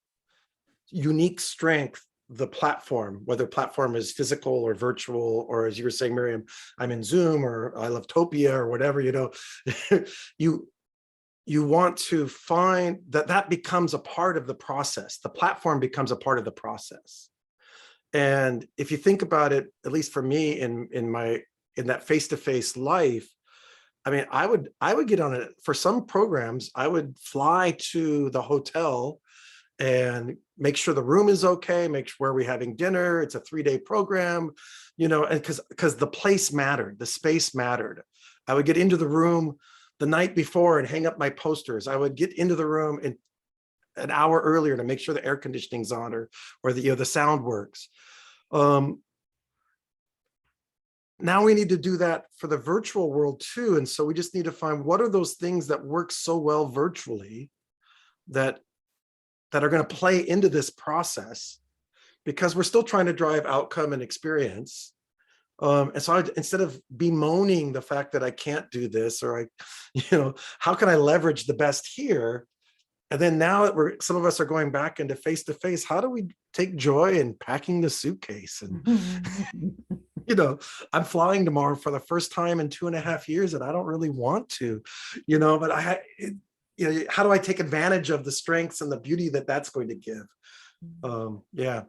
unique strength the platform, whether platform is physical or virtual, or as you were saying, Miriam, I'm in Zoom or I love Topia or whatever, you know, you want to find that becomes a part of the process. The platform becomes a part of the process. And if you think about it, at least for me in that face-to-face life, I mean, I would get on it for some programs. I would fly to the hotel and make sure the room is okay, make sure where we're having dinner. It's a 3-day program, you know, and because the place mattered, the space mattered. I would get into the room the night before and hang up my posters. I would get into the room an hour earlier to make sure the air conditioning's on or the, you know, the sound works. Now we need to do that for the virtual world too. And so we just need to find what are those things that work so well virtually that are going to play into this process, because we're still trying to drive outcome and experience. And so instead of bemoaning the fact that I can't do this, or you know, how can I leverage the best here? And then now that some of us are going back into face-to-face, how do we take joy in packing the suitcase? And, you know, I'm flying tomorrow for the first time in 2.5 years, and I don't really want to, you know, but you know, how do I take advantage of the strengths and the beauty that that's going to give? Yeah.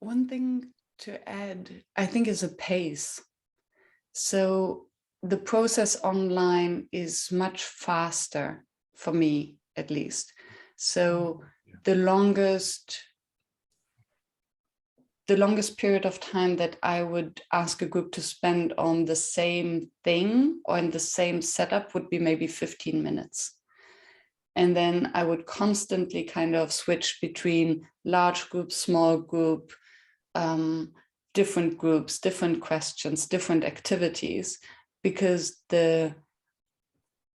One thing to add, I think, is a pace. So the process online is much faster for me, at least. So the longest period of time that I would ask a group to spend on the same thing or in the same setup would be maybe 15 minutes. And then I would constantly kind of switch between large group, small group, different groups, different questions, different activities, because the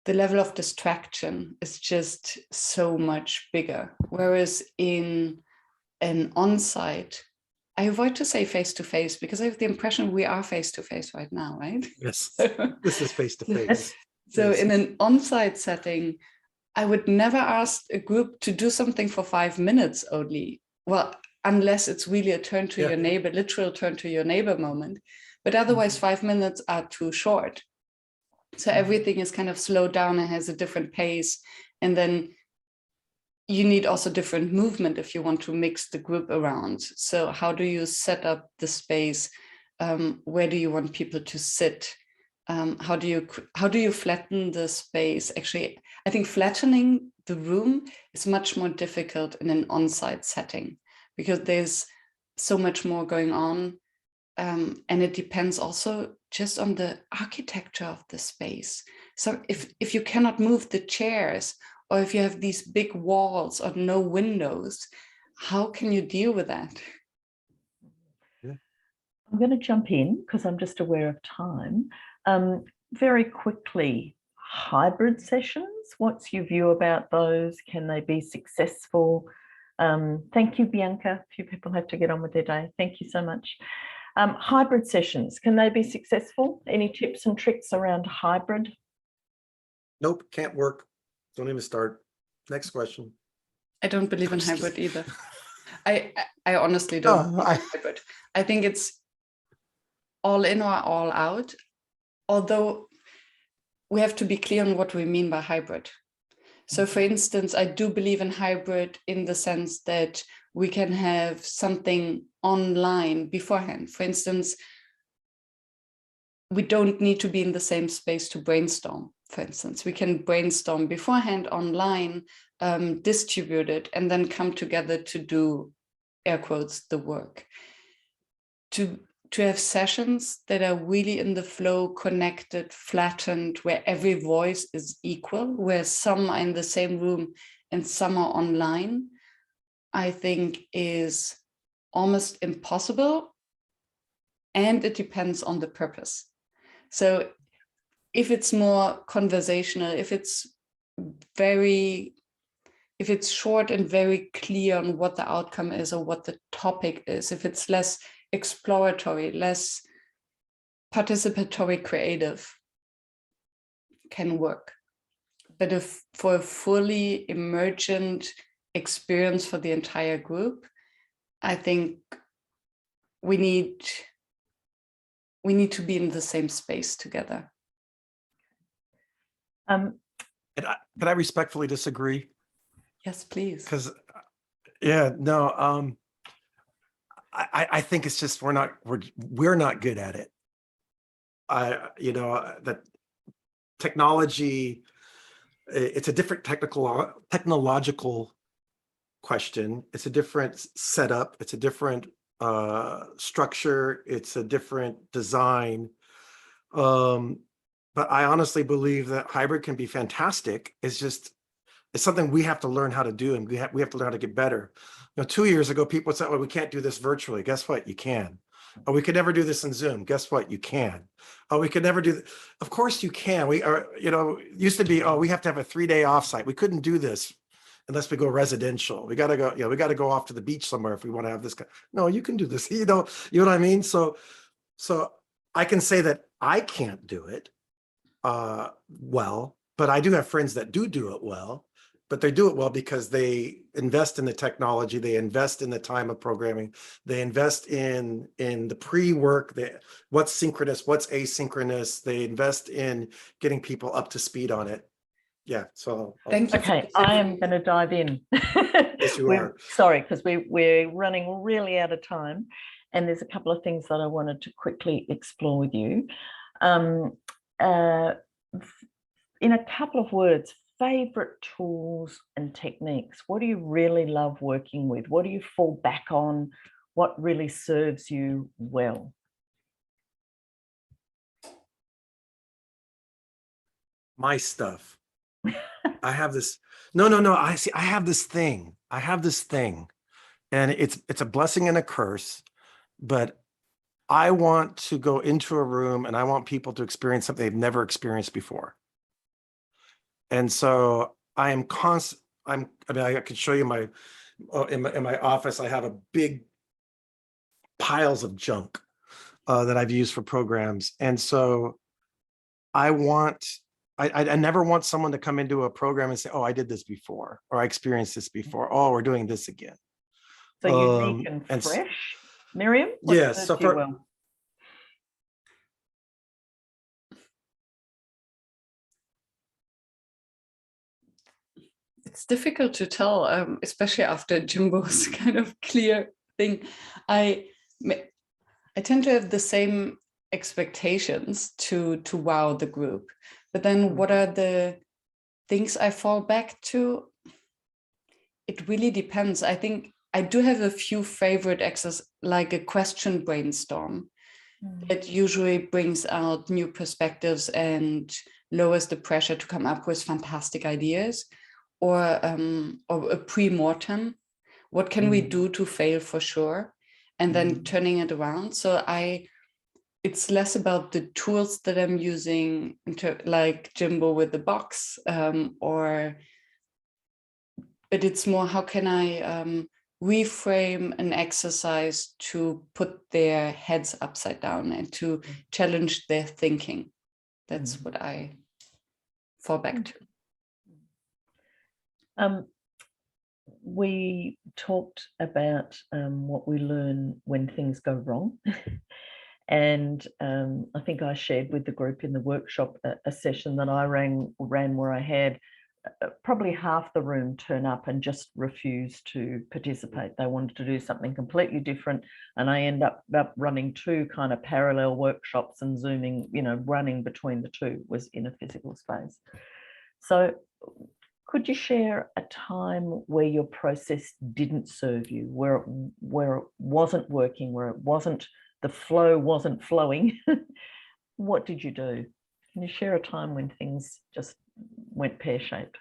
level of distraction is just so much bigger. Whereas in an on-site, I avoid to say face-to-face because I have the impression we are face-to-face right now, right? Yes, this is face-to-face. So yes. In an on-site setting, I would never ask a group to do something for 5 minutes only. Well, unless it's really a turn to your neighbor, literal turn to your neighbor moment. But otherwise 5 minutes are too short. So everything is kind of slowed down and has a different pace. And then you need also different movement if you want to mix the group around. So how do you set up the space? Where do you want people to sit? How do you flatten the space? Actually, I think flattening the room is much more difficult in an on-site setting because there's so much more going on. And it depends also just on the architecture of the space. So if you cannot move the chairs, or if you have these big walls or no windows, how can you deal with that? Yeah. I'm going to jump in because I'm just aware of time. Very quickly, hybrid sessions, what's your view about those? Can they be successful? Thank you, Bianca. A few people have to get on with their day. Thank you so much. Hybrid sessions, can they be successful? Any tips and tricks around hybrid? Nope, can't work. Don't even start. Next question. I don't believe in hybrid either. I honestly don't believe in hybrid. I think it's all in or all out, although we have to be clear on what we mean by hybrid. So for instance, I do believe in hybrid in the sense that we can have something online beforehand. For instance, we don't need to be in the same space to brainstorm. For instance, we can brainstorm beforehand online, distribute it, and then come together to do, air quotes, the work. To have sessions that are really in the flow, connected, flattened, where every voice is equal, where some are in the same room and some are online, I think is almost impossible. And it depends on the purpose. So if it's more conversational, if it's short and very clear on what the outcome is or what the topic is, if it's less exploratory, less participatory, creative, can work. But if for a fully emergent experience for the entire group, I think we need to be in the same space together. Can I respectfully disagree? Yes, please. Because, yeah, no, I think it's just we're not good at it. That technology, it's a different technological question. It's a different setup. It's a different structure. It's a different design. But I honestly believe that hybrid can be fantastic. It's something we have to learn how to do, and we have to learn how to get better. 2 years ago, people said, well, we can't do this virtually. Guess what? You can. Oh, we could never do this in Zoom. Guess what? You can. Oh, we could never do that. Of course you can. We are, used to be, oh, we have to have a 3-day offsite. We couldn't do this unless we go residential. We got to go, we got to go off to the beach somewhere if we want to have this. No, you can do this. You know what I mean? So I can say that I can't do it well, but I do have friends that do it well. But they do it well because they invest in the technology, they invest in the time of programming, they invest in the pre-work, what's synchronous, what's asynchronous, they invest in getting people up to speed on it. Yeah, so. Thank you. Okay, I am going to dive in. Yes, you are. Sorry, because we're running really out of time. And there's a couple of things that I wanted to quickly explore with you. In a couple of words, favorite tools and techniques. What do you really love working with? What do you fall back on? What really serves you well? My stuff. I have this. No. I have this thing. And it's a blessing and a curse, but I want to go into a room and I want people to experience something they've never experienced before. And so I could show you in my office, I have a big piles of junk that I've used for programs. And so I never want someone to come into a program and say, oh, I did this before, or I experienced this before. Oh, we're doing this again. So unique and fresh, Miriam? Yeah, so it's difficult to tell, especially after Jimbo's kind of clear thing. I tend to have the same expectations to wow the group, but then what are the things I fall back to? It really depends. I think I do have a few favorite exercises, like a question brainstorm that usually brings out new perspectives and lowers the pressure to come up with fantastic ideas. Or a pre-mortem, what can we do to fail for sure, and then turning it around. So it's less about the tools that I'm using, like Jimbo with the box, but it's more how can I reframe an exercise to put their heads upside down and to challenge their thinking. That's what I fall back to. We talked about what we learn when things go wrong. And I think I shared with the group in the workshop a session that I ran where I had probably half the room turn up and just refuse to participate. They wanted to do something completely different. And I end up running 2 kind of parallel workshops and Zooming, running between the 2 was in a physical space. So could you share a time where your process didn't serve you, where it wasn't working, where the flow wasn't flowing? What did you do? Can you share a time when things just went pear-shaped?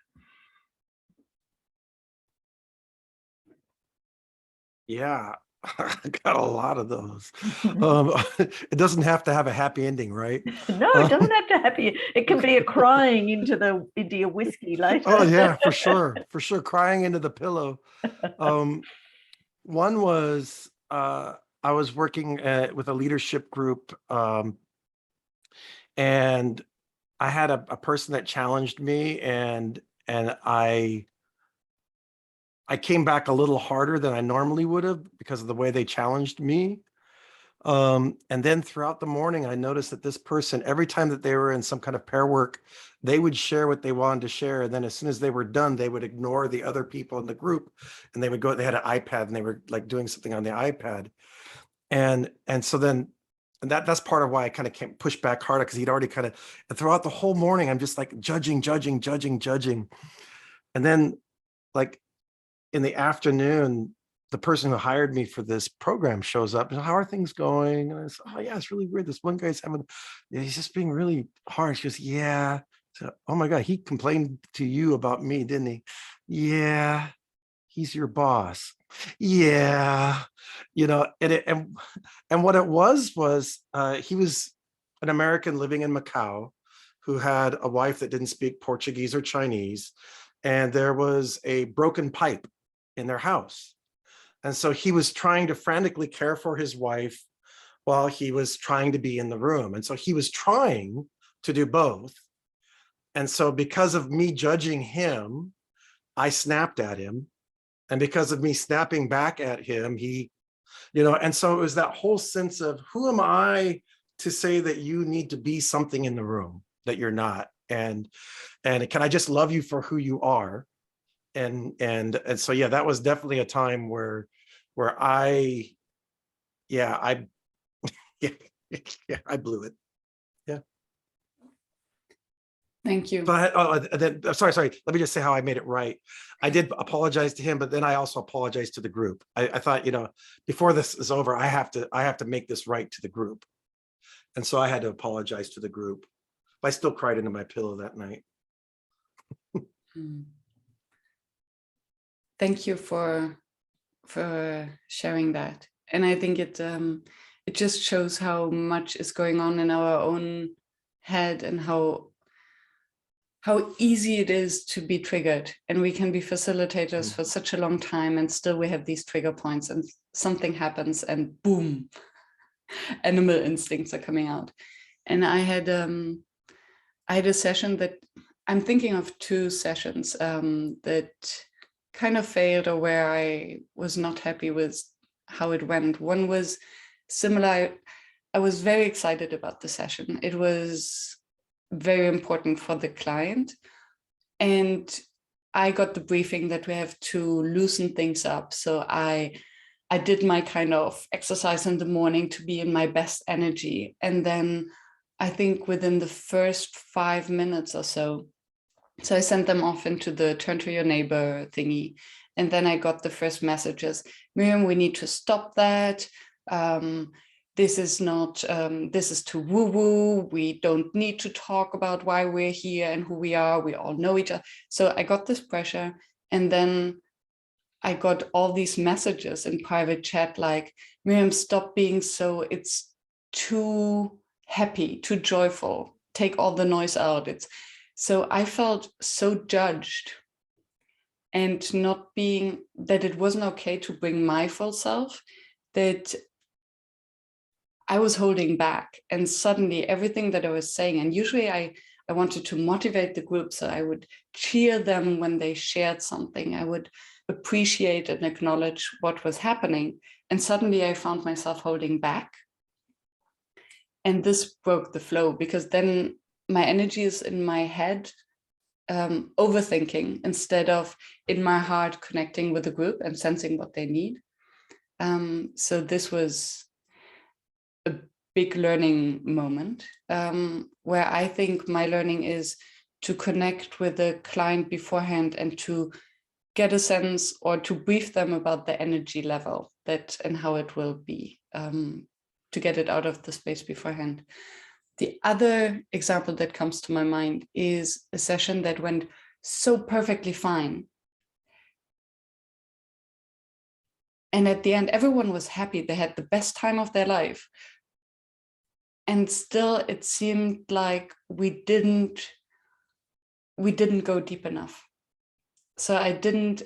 Yeah, I got a lot of those. It doesn't have to have a happy ending, right? No, it doesn't have to happy. It can be a crying into your whiskey later. Oh yeah, for sure, crying into the pillow. One was I was working with a leadership group, and I had a person that challenged me, and I came back a little harder than I normally would have because of the way they challenged me. And then throughout the morning, I noticed that this person, every time that they were in some kind of pair work, they would share what they wanted to share. And then as soon as they were done, they would ignore the other people in the group, and they would go, they had an iPad and they were like doing something on the iPad. And so then, and that's part of why I kind of can't push back harder, because he'd already kind of, and throughout the whole morning, I'm just like judging. And then like in the afternoon, the person who hired me for this program shows up and, how are things going? And I said, oh yeah, it's really weird. This one guy's he's just being really harsh. She goes, yeah. So, oh my God, he complained to you about me, didn't he? Yeah, he's your boss. Yeah, and what it was he was an American living in Macau who had a wife that didn't speak Portuguese or Chinese, and there was a broken pipe in their house. And so he was trying to frantically care for his wife while he was trying to be in the room. And so he was trying to do both. And so because of me judging him, I snapped at him. And because of me snapping back at him, and so it was that whole sense of, who am I to say that you need to be something in the room that you're not? And can I just love you for who you are? And so, yeah, that was definitely a time where I blew it. Yeah. Thank you. But sorry. Let me just say how I made it right. I did apologize to him, but then I also apologized to the group. I thought, before this is over, I have to make this right to the group. And so I had to apologize to the group. I still cried into my pillow that night. Thank you for sharing that. And I think it just shows how much is going on in our own head, and how easy it is to be triggered. And we can be facilitators for such a long time, and still we have these trigger points, and something happens and boom, animal instincts are coming out. And I had a session that I'm thinking of, 2 sessions that kind of failed, or where I was not happy with how it went. One was similar. I was very excited about the session. It was very important for the client. And I got the briefing that we have to loosen things up. So I did my kind of exercise in the morning to be in my best energy. And then I think within the first 5 minutes or so I sent them off into the turn to your neighbor thingy. And then I got the first messages, Miriam, we need to stop that. This is not, this is too woo-woo. We don't need to talk about why we're here and who we are. We all know each other. So I got this pressure. And then I got all these messages in private chat, like, Miriam, stop being so, it's too happy, too joyful. Take all the noise out. So I felt so judged, and not being, that it wasn't okay to bring my full self, that I was holding back. And suddenly everything that I was saying, and usually I wanted to motivate the group, so I would cheer them when they shared something. I would appreciate and acknowledge what was happening. And suddenly I found myself holding back. And this broke the flow, because then my energy is in my head, overthinking, instead of in my heart connecting with the group and sensing what they need. So this was a big learning moment, where I think my learning is to connect with the client beforehand and to get a sense, or to brief them about the energy level that and how it will be, to get it out of the space beforehand. The other example that comes to my mind is a session that went so perfectly fine. And at the end, everyone was happy. They had the best time of their life. And still, it seemed like we didn't go deep enough. So I didn't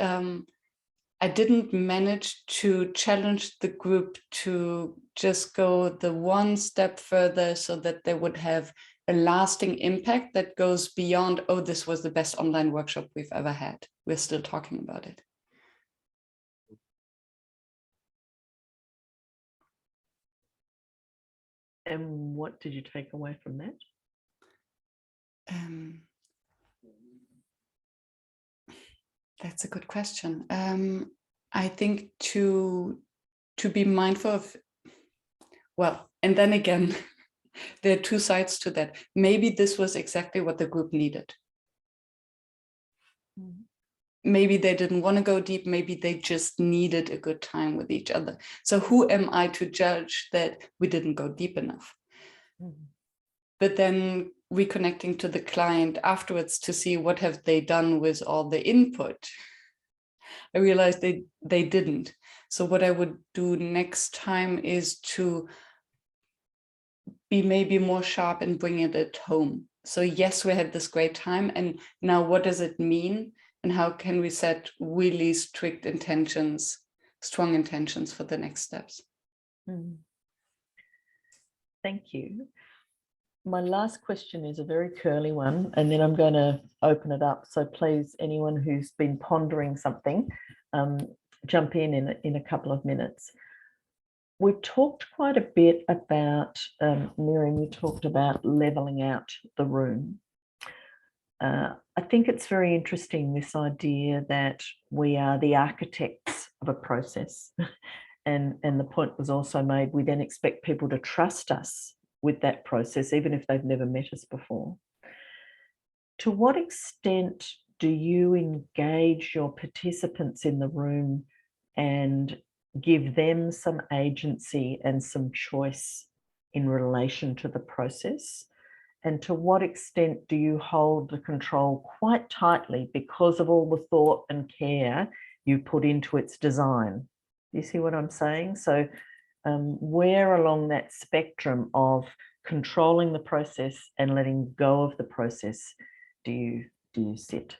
manage to challenge the group to just go the one step further so that they would have a lasting impact that goes beyond, oh, this was the best online workshop we've ever had. We're still talking about it. And what did you take away from that? That's a good question. I think to be mindful of, well, and then again, there are two sides to that. Maybe this was exactly what the group needed. Maybe they didn't want to go deep. Maybe they just needed a good time with each other. So who am I to judge that we didn't go deep enough? But then reconnecting to the client afterwards to see what have they done with all the input, I realized they didn't. So what I would do next time is to be maybe more sharp and bring it at home. So yes, we had this great time, and now what does it mean? And how can we set really strict intentions, strong intentions for the next steps? Thank you. My last question is a very curly one, and then I'm going to open it up. So please, anyone who's been pondering something, jump in a couple of minutes. We've talked quite a bit about, Miriam, you talked about leveling out the room. I think it's very interesting, this idea that we are the architects of a process. And the point was also made, we then expect people to trust us with that process, even if they've never met us before. To what extent do you engage your participants in the room and give them some agency and some choice in relation to the process? And to what extent do you hold the control quite tightly because of all the thought and care you put into its design? You see what I'm saying? So where along that spectrum of controlling the process and letting go of the process do you sit?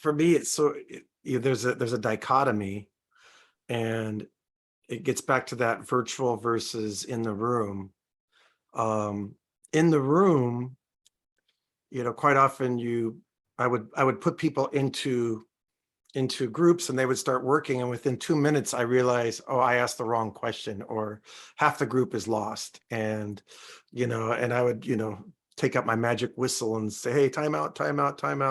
For me, it's so there's a dichotomy, and it gets back to that virtual versus in the room. In the room, quite often I would put people into groups, and they would start working, and within 2 minutes I realized, oh, I asked the wrong question, or half the group is lost, and and I would take out my magic whistle and say, hey, time out,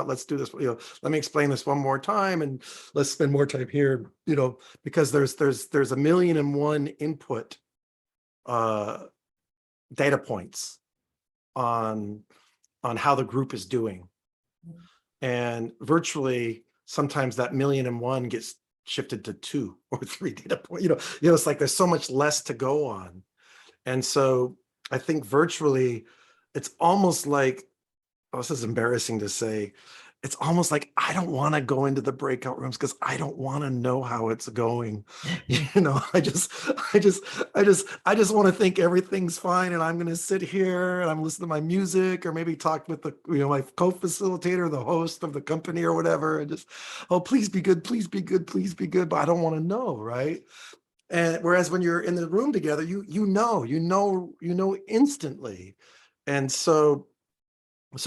let's do this, let me explain this one more time, and let's spend more time here, because there's 1,000,001 input data points on how the group is doing. And virtually, sometimes that 1,000,001 gets shifted to 2 or 3 data points. It's like there's so much less to go on. And so I think virtually, it's almost like, oh, this is embarrassing to say, it's almost like I don't want to go into the breakout rooms because I don't want to know how it's going. I just want to think everything's fine, and I'm going to sit here and I'm listening to my music, or maybe talk with the my co-facilitator, the host of the company or whatever, and just, oh, please be good, please be good, please be good. But I don't want to know, right? And whereas when you're in the room together, you know instantly. And so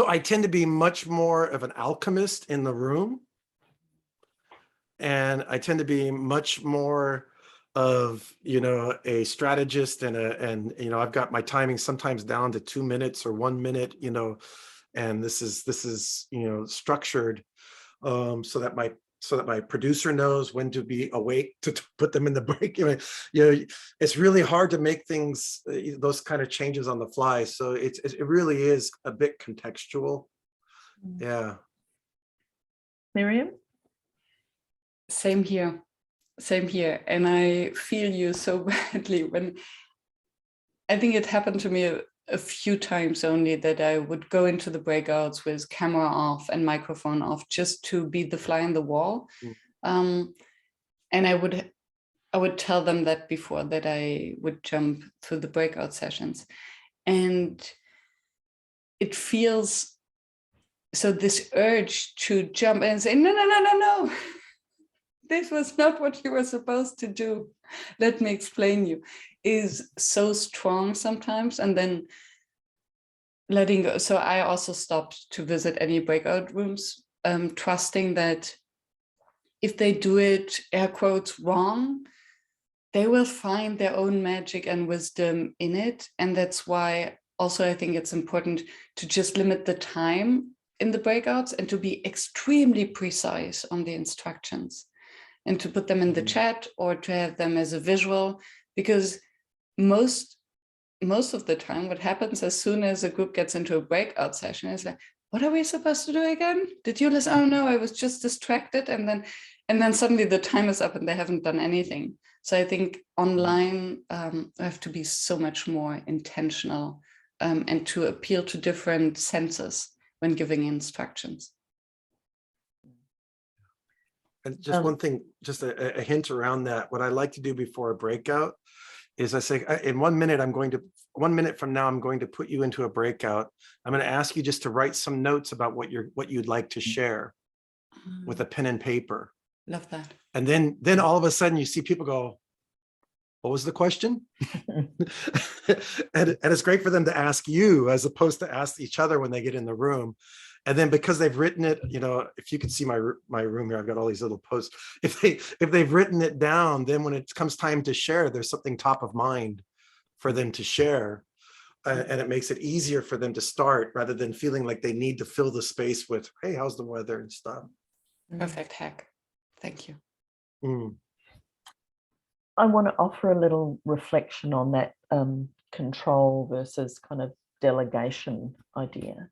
I tend to be much more of an alchemist in the room. And I tend to be much more of, a strategist, and I've got my timing sometimes down to 2 minutes or 1 minute, and this is structured so that my producer knows when to be awake to put them in the break. It's really hard to make things, those kind of changes on the fly. So it really is a bit contextual. Yeah. Miriam? Same here. And I feel you so badly when I think it happened to me a few times only that I would go into the breakouts with camera off and microphone off, just to be the fly in the wall. And I would tell them that before that I would jump through the breakout sessions. And it feels, so this urge to jump and say, no, this was not what you were supposed to do. Let me explain you, is so strong sometimes. And then letting go. So I also stopped to visit any breakout rooms, trusting that if they do it, air quotes, wrong, they will find their own magic and wisdom in it. And that's why also I think it's important to just limit the time in the breakouts and to be extremely precise on the instructions and to put them in the chat or to have them as a visual, because most of the time what happens as soon as a group gets into a breakout session is like, what are we supposed to do again? Did you listen? Oh no, I was just distracted. And then suddenly the time is up and they haven't done anything. So I think online I have to be so much more intentional and to appeal to different senses when giving instructions. And just one thing, just a hint around that. What I like to do before a breakout is I say, in 1 minute, 1 minute from now, I'm going to put you into a breakout. I'm going to ask you just to write some notes about what you'd like to share with a pen and paper. Love that. And then all of a sudden you see people go, what was the question? and it's great for them to ask you as opposed to ask each other when they get in the room. And then because they've written it, you know, if you could see my room here, I've got all these little posts. If they've written it down, then when it comes time to share, there's something top of mind for them to share. And it makes it easier for them to start rather than feeling like they need to fill the space with, hey, how's the weather and stuff. Perfect hack. Thank you. I want to offer a little reflection on that control versus kind of delegation idea.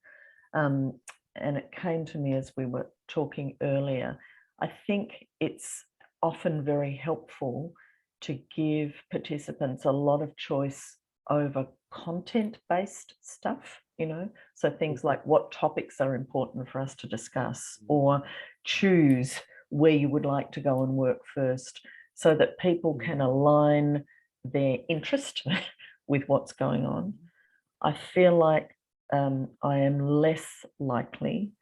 And it came to me as we were talking earlier. I think it's often very helpful to give participants a lot of choice over content-based stuff, you know, so things like what topics are important for us to discuss, or choose where you would like to go and work first, so that people can align their interest with what's going on. I feel like I am less likely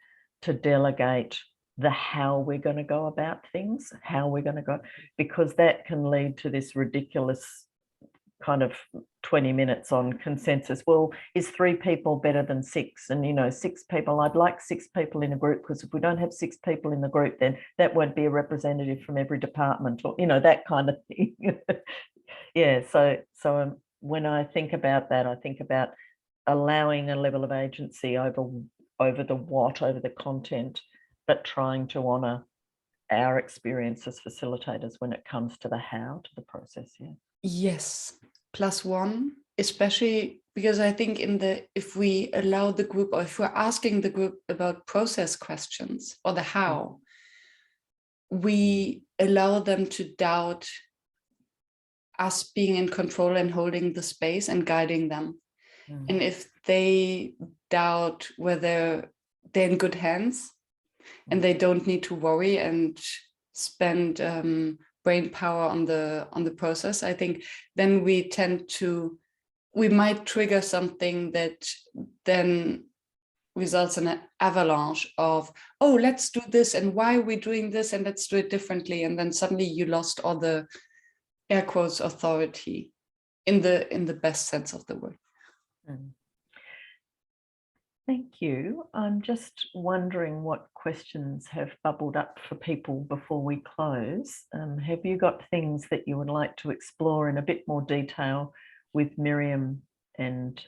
to delegate the how we're going to go about things, because that can lead to this ridiculous kind of 20 minutes on consensus. Well, is 3 people better than 6? And, you know, 6 people, I'd like 6 people in a group, because if we don't have 6 people in the group, then that won't be a representative from every department, or, you know, that kind of thing. Yeah, so when I think about that, I think about allowing a level of agency over the content, but trying to honor our experience as facilitators when it comes to the how, to the process. Yeah. Yes, +1, especially because I think if we allow the group, or if we're asking the group about process questions or the how, we allow them to doubt us being in control and holding the space and guiding them. And if they doubt whether they're in good hands and they don't need to worry and spend brain power on the process, I think then we might trigger something that then results in an avalanche of, oh, let's do this, and why are we doing this, and let's do it differently. And then suddenly you lost all the air quotes authority in the best sense of the word. Thank you. I'm just wondering what questions have bubbled up for people before we close. Have you got things that you would like to explore in a bit more detail with Miriam and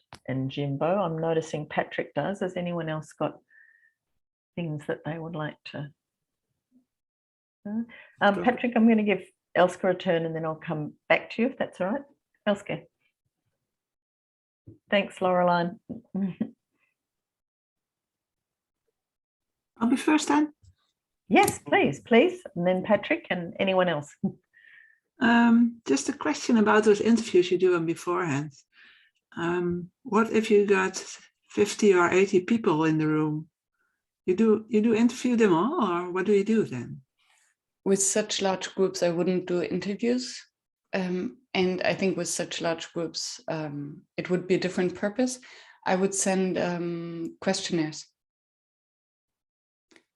Jimbo? I'm noticing Patrick does. Has anyone else got things that they would like to? Patrick, I'm going to give Elske a turn and then I'll come back to you if that's all right. Elske. Thanks, Laureline. I'll be first then. Yes, please. And then Patrick and anyone else. Just a question about those interviews you do on beforehand. What if you got 50 or 80 people in the room? You do interview them all, or what do you do then? With such large groups, I wouldn't do interviews. And I think with such large groups, it would be a different purpose. I would send questionnaires.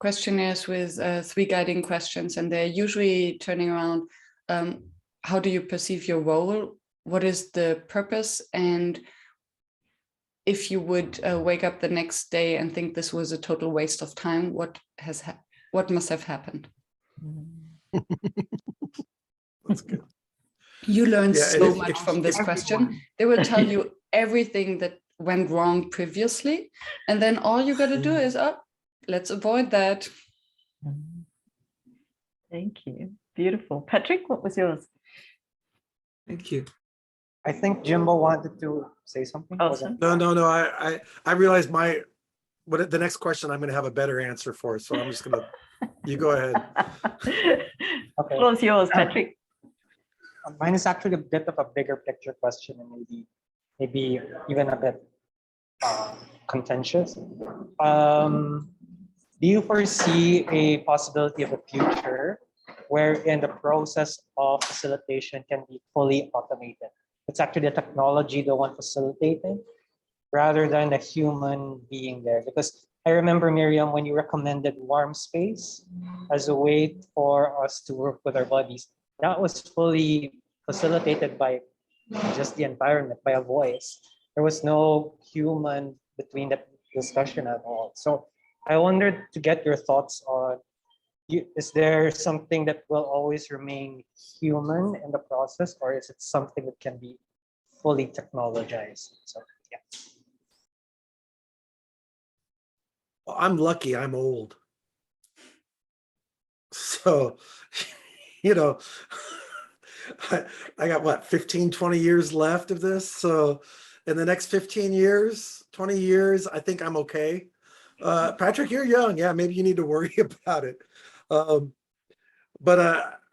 Questionnaires with 3 guiding questions, and they're usually turning around, how do you perceive your role? What is the purpose? And if you would wake up the next day and think this was a total waste of time, what must have happened? That's good. You learn Yeah, so much from this question. Everyone. They will tell you everything that went wrong previously, and then all you got to do is, oh, let's avoid that. Thank you. Beautiful. Patrick, what was yours? Thank you. I think Jimbo wanted to say something. Awesome. No. I realized the next question I'm going to have a better answer for, so I'm just going to. You go ahead. Okay. What was yours, Patrick? Mine is actually a bit of a bigger picture question, and maybe even a bit contentious. Do you foresee a possibility of a future wherein the process of facilitation can be fully automated? It's actually the technology, the one facilitating, rather than the human being there. Because I remember, Miriam, when you recommended warm space as a way for us to work with our bodies, that was fully facilitated by just the environment, by a voice. There was no human between the discussion at all. So I wondered to get your thoughts on, is there something that will always remain human in the process, or is it something that can be fully technologized? So yeah. Well, I'm lucky, I'm old. So, I got what, 15, 20 years left of this. So in the next 15 years, 20 years, I think I'm okay. Patrick, you're young. Yeah, maybe you need to worry about it. But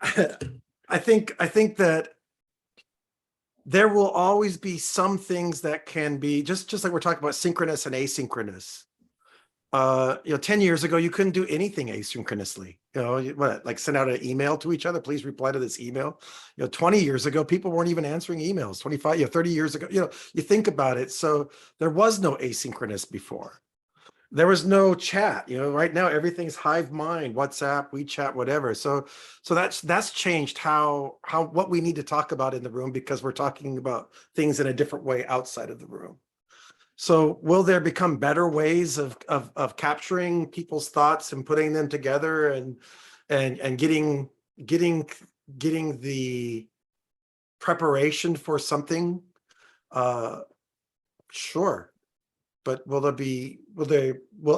I think that there will always be some things that can be just like we're talking about synchronous and asynchronous. 10 years ago, you couldn't do anything asynchronously. Like send out an email to each other, please reply to this email. 20 years ago, people weren't even answering emails. 25, 30 years ago, you think about it. So there was no asynchronous before. There was no chat. Right now everything's hive mind, WhatsApp, WeChat, whatever. So that's changed how what we need to talk about in the room, because we're talking about things in a different way outside of the room. So will there become better ways of capturing people's thoughts and putting them together and getting the preparation for something? Sure. But will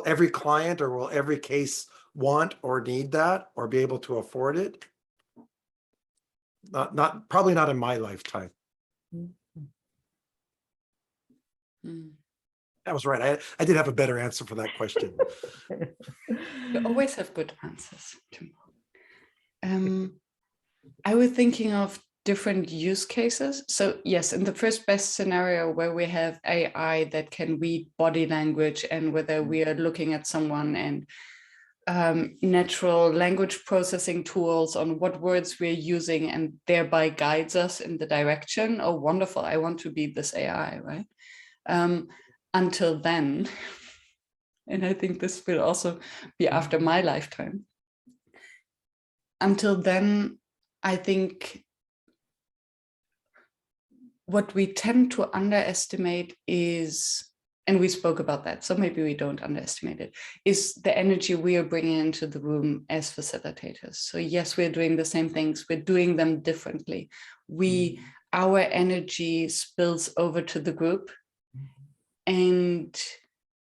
every client or will every case want or need that or be able to afford it? Probably not in my lifetime. That was right. I did have a better answer for that question. You always have good answers, Jimbo. I was thinking of different use cases. So yes, in the first best scenario where we have AI that can read body language and whether we are looking at someone and natural language processing tools on what words we're using and thereby guides us in the direction. Oh, wonderful. I want to be this AI, right? Until then, and I think this will also be after my lifetime. Until then, I think what we tend to underestimate is, and we spoke about that, so maybe we don't underestimate it, is the energy we are bringing into the room as facilitators. So yes, we're doing the same things, we're doing them differently. Our energy spills over to the group, and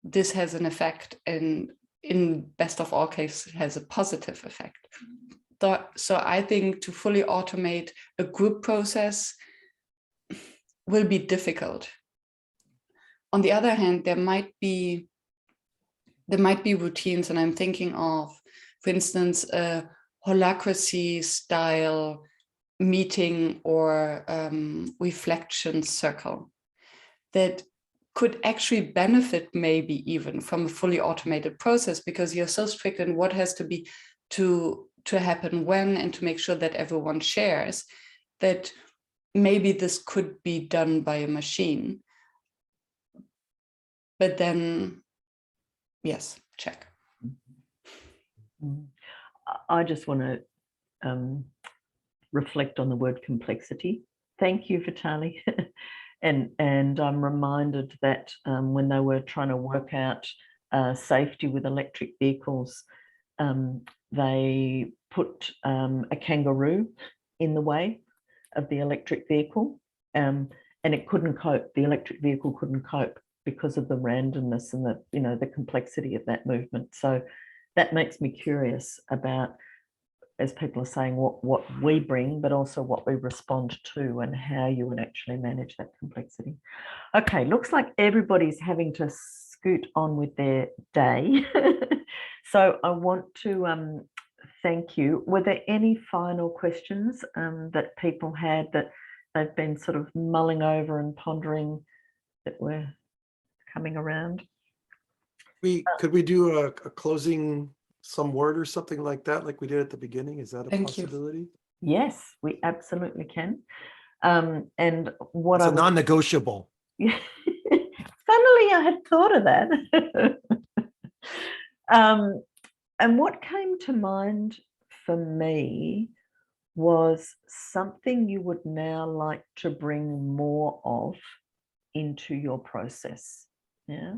this has an effect, and in best of all cases, has a positive effect. So I think to fully automate a group process will be difficult. On the other hand, there might be routines, and I'm thinking of, for instance, a holacracy style meeting or reflection circle that could actually benefit maybe even from a fully automated process, because you're so strict in what has to be to happen when, and to make sure that everyone shares, that maybe this could be done by a machine. But then, yes, check. I just want to reflect on the word complexity. Thank you, Vitaly. and I'm reminded that when they were trying to work out safety with electric vehicles, they put a kangaroo in the way of the electric vehicle, and it couldn't cope. The electric vehicle couldn't cope because of the randomness and the, you know, the complexity of that movement. So that makes me curious about, as people are saying, what we bring, but also what we respond to, and how you would actually manage that complexity. Okay, looks like everybody's having to scoot on with their day. So I want to thank you. Were there any final questions that people had that they've been sort of mulling over and pondering that were coming around? Could we do a closing, some word or something like that, like we did at the beginning? Is that a possibility? Yes, we absolutely can. And what it's a non-negotiable. Funnily, I had thought of that. And what came to mind for me was something you would now like to bring more of into your process. Yeah.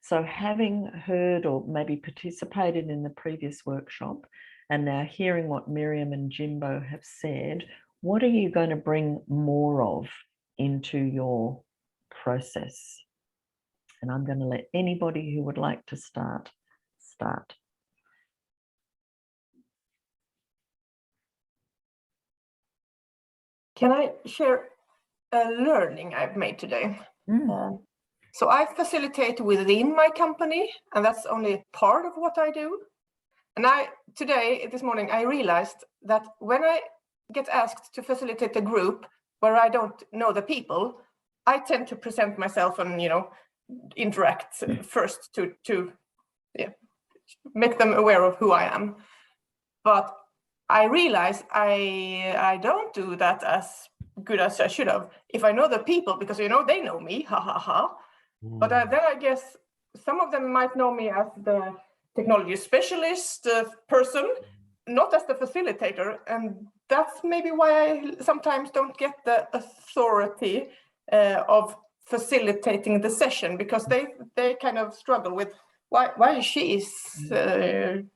So having heard or maybe participated in the previous workshop, and now hearing what Miriam and Jimbo have said, what are you going to bring more of into your process? And I'm going to let anybody who would like to start. Can I share a learning I've made today? So I facilitate within my company, and that's only part of what I do. And this morning, I realized that when I get asked to facilitate a group where I don't know the people, I tend to present myself and, you know, interact first to make them aware of who I am. But I realize I don't do that as good as I should have. If I know the people, because, you know, they know me, ha ha ha. But then I guess some of them might know me as the technology specialist person, not as the facilitator. And that's maybe why I sometimes don't get the authority of facilitating the session, because they kind of struggle with why she is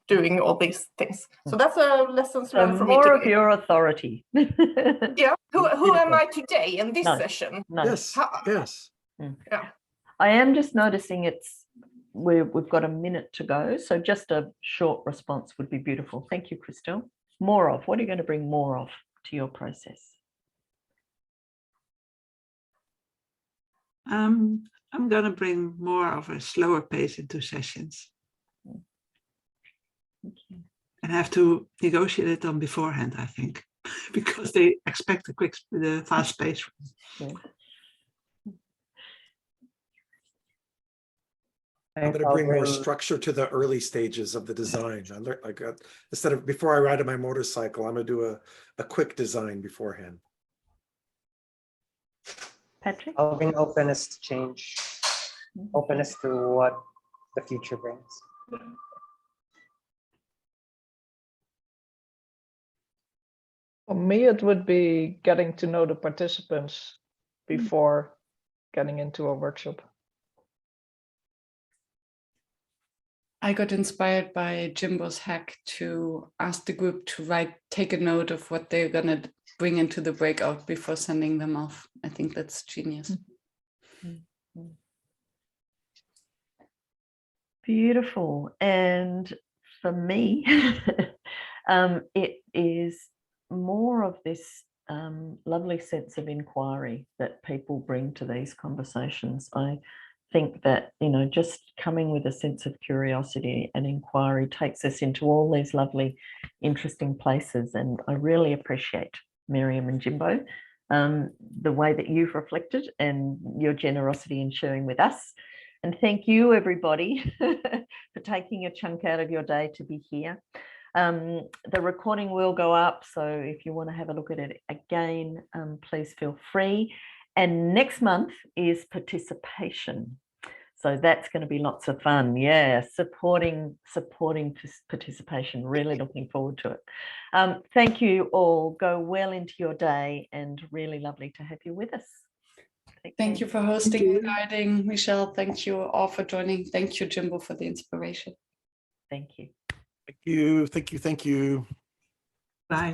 doing all these things. So that's a lesson learned for me today. More of your authority. Yeah. Who am I today in this session? Yes. Yes. Yeah. I am just noticing we've got a minute to go, so just a short response would be beautiful. Thank you, Christelle. More of, what are you going to bring more of to your process? I'm going to bring more of a slower pace into sessions. And have to negotiate it on beforehand, I think, because they expect the fast pace. Yeah. I'm going to bring more structure to the early stages of the design. Instead of before I ride on my motorcycle, I'm going to do a quick design beforehand. Patrick? I'll bring openness to change, openness to what the future brings. For me, it would be getting to know the participants before getting into a workshop. I got inspired by Jimbo's hack to ask the group to take a note of what they're going to bring into the breakout before sending them off. I think that's genius. Beautiful. And for me, it is more of this lovely sense of inquiry that people bring to these conversations. I think that, you know, just coming with a sense of curiosity and inquiry takes us into all these lovely, interesting places. And I really appreciate Miriam and Jimbo the way that you've reflected and your generosity in sharing with us. And thank you, everybody, for taking a chunk out of your day to be here. The recording will go up, so if you want to have a look at it again, please feel free. And next month is participation. So that's going to be lots of fun. Yeah, supporting participation. Really looking forward to it. Thank you all. Go well into your day, and really lovely to have you with us. Thank you for hosting and guiding, Michelle. Thank you all for joining. Thank you, Jimbo, for the inspiration. Thank you. Thank you. Thank you. Thank you. Bye.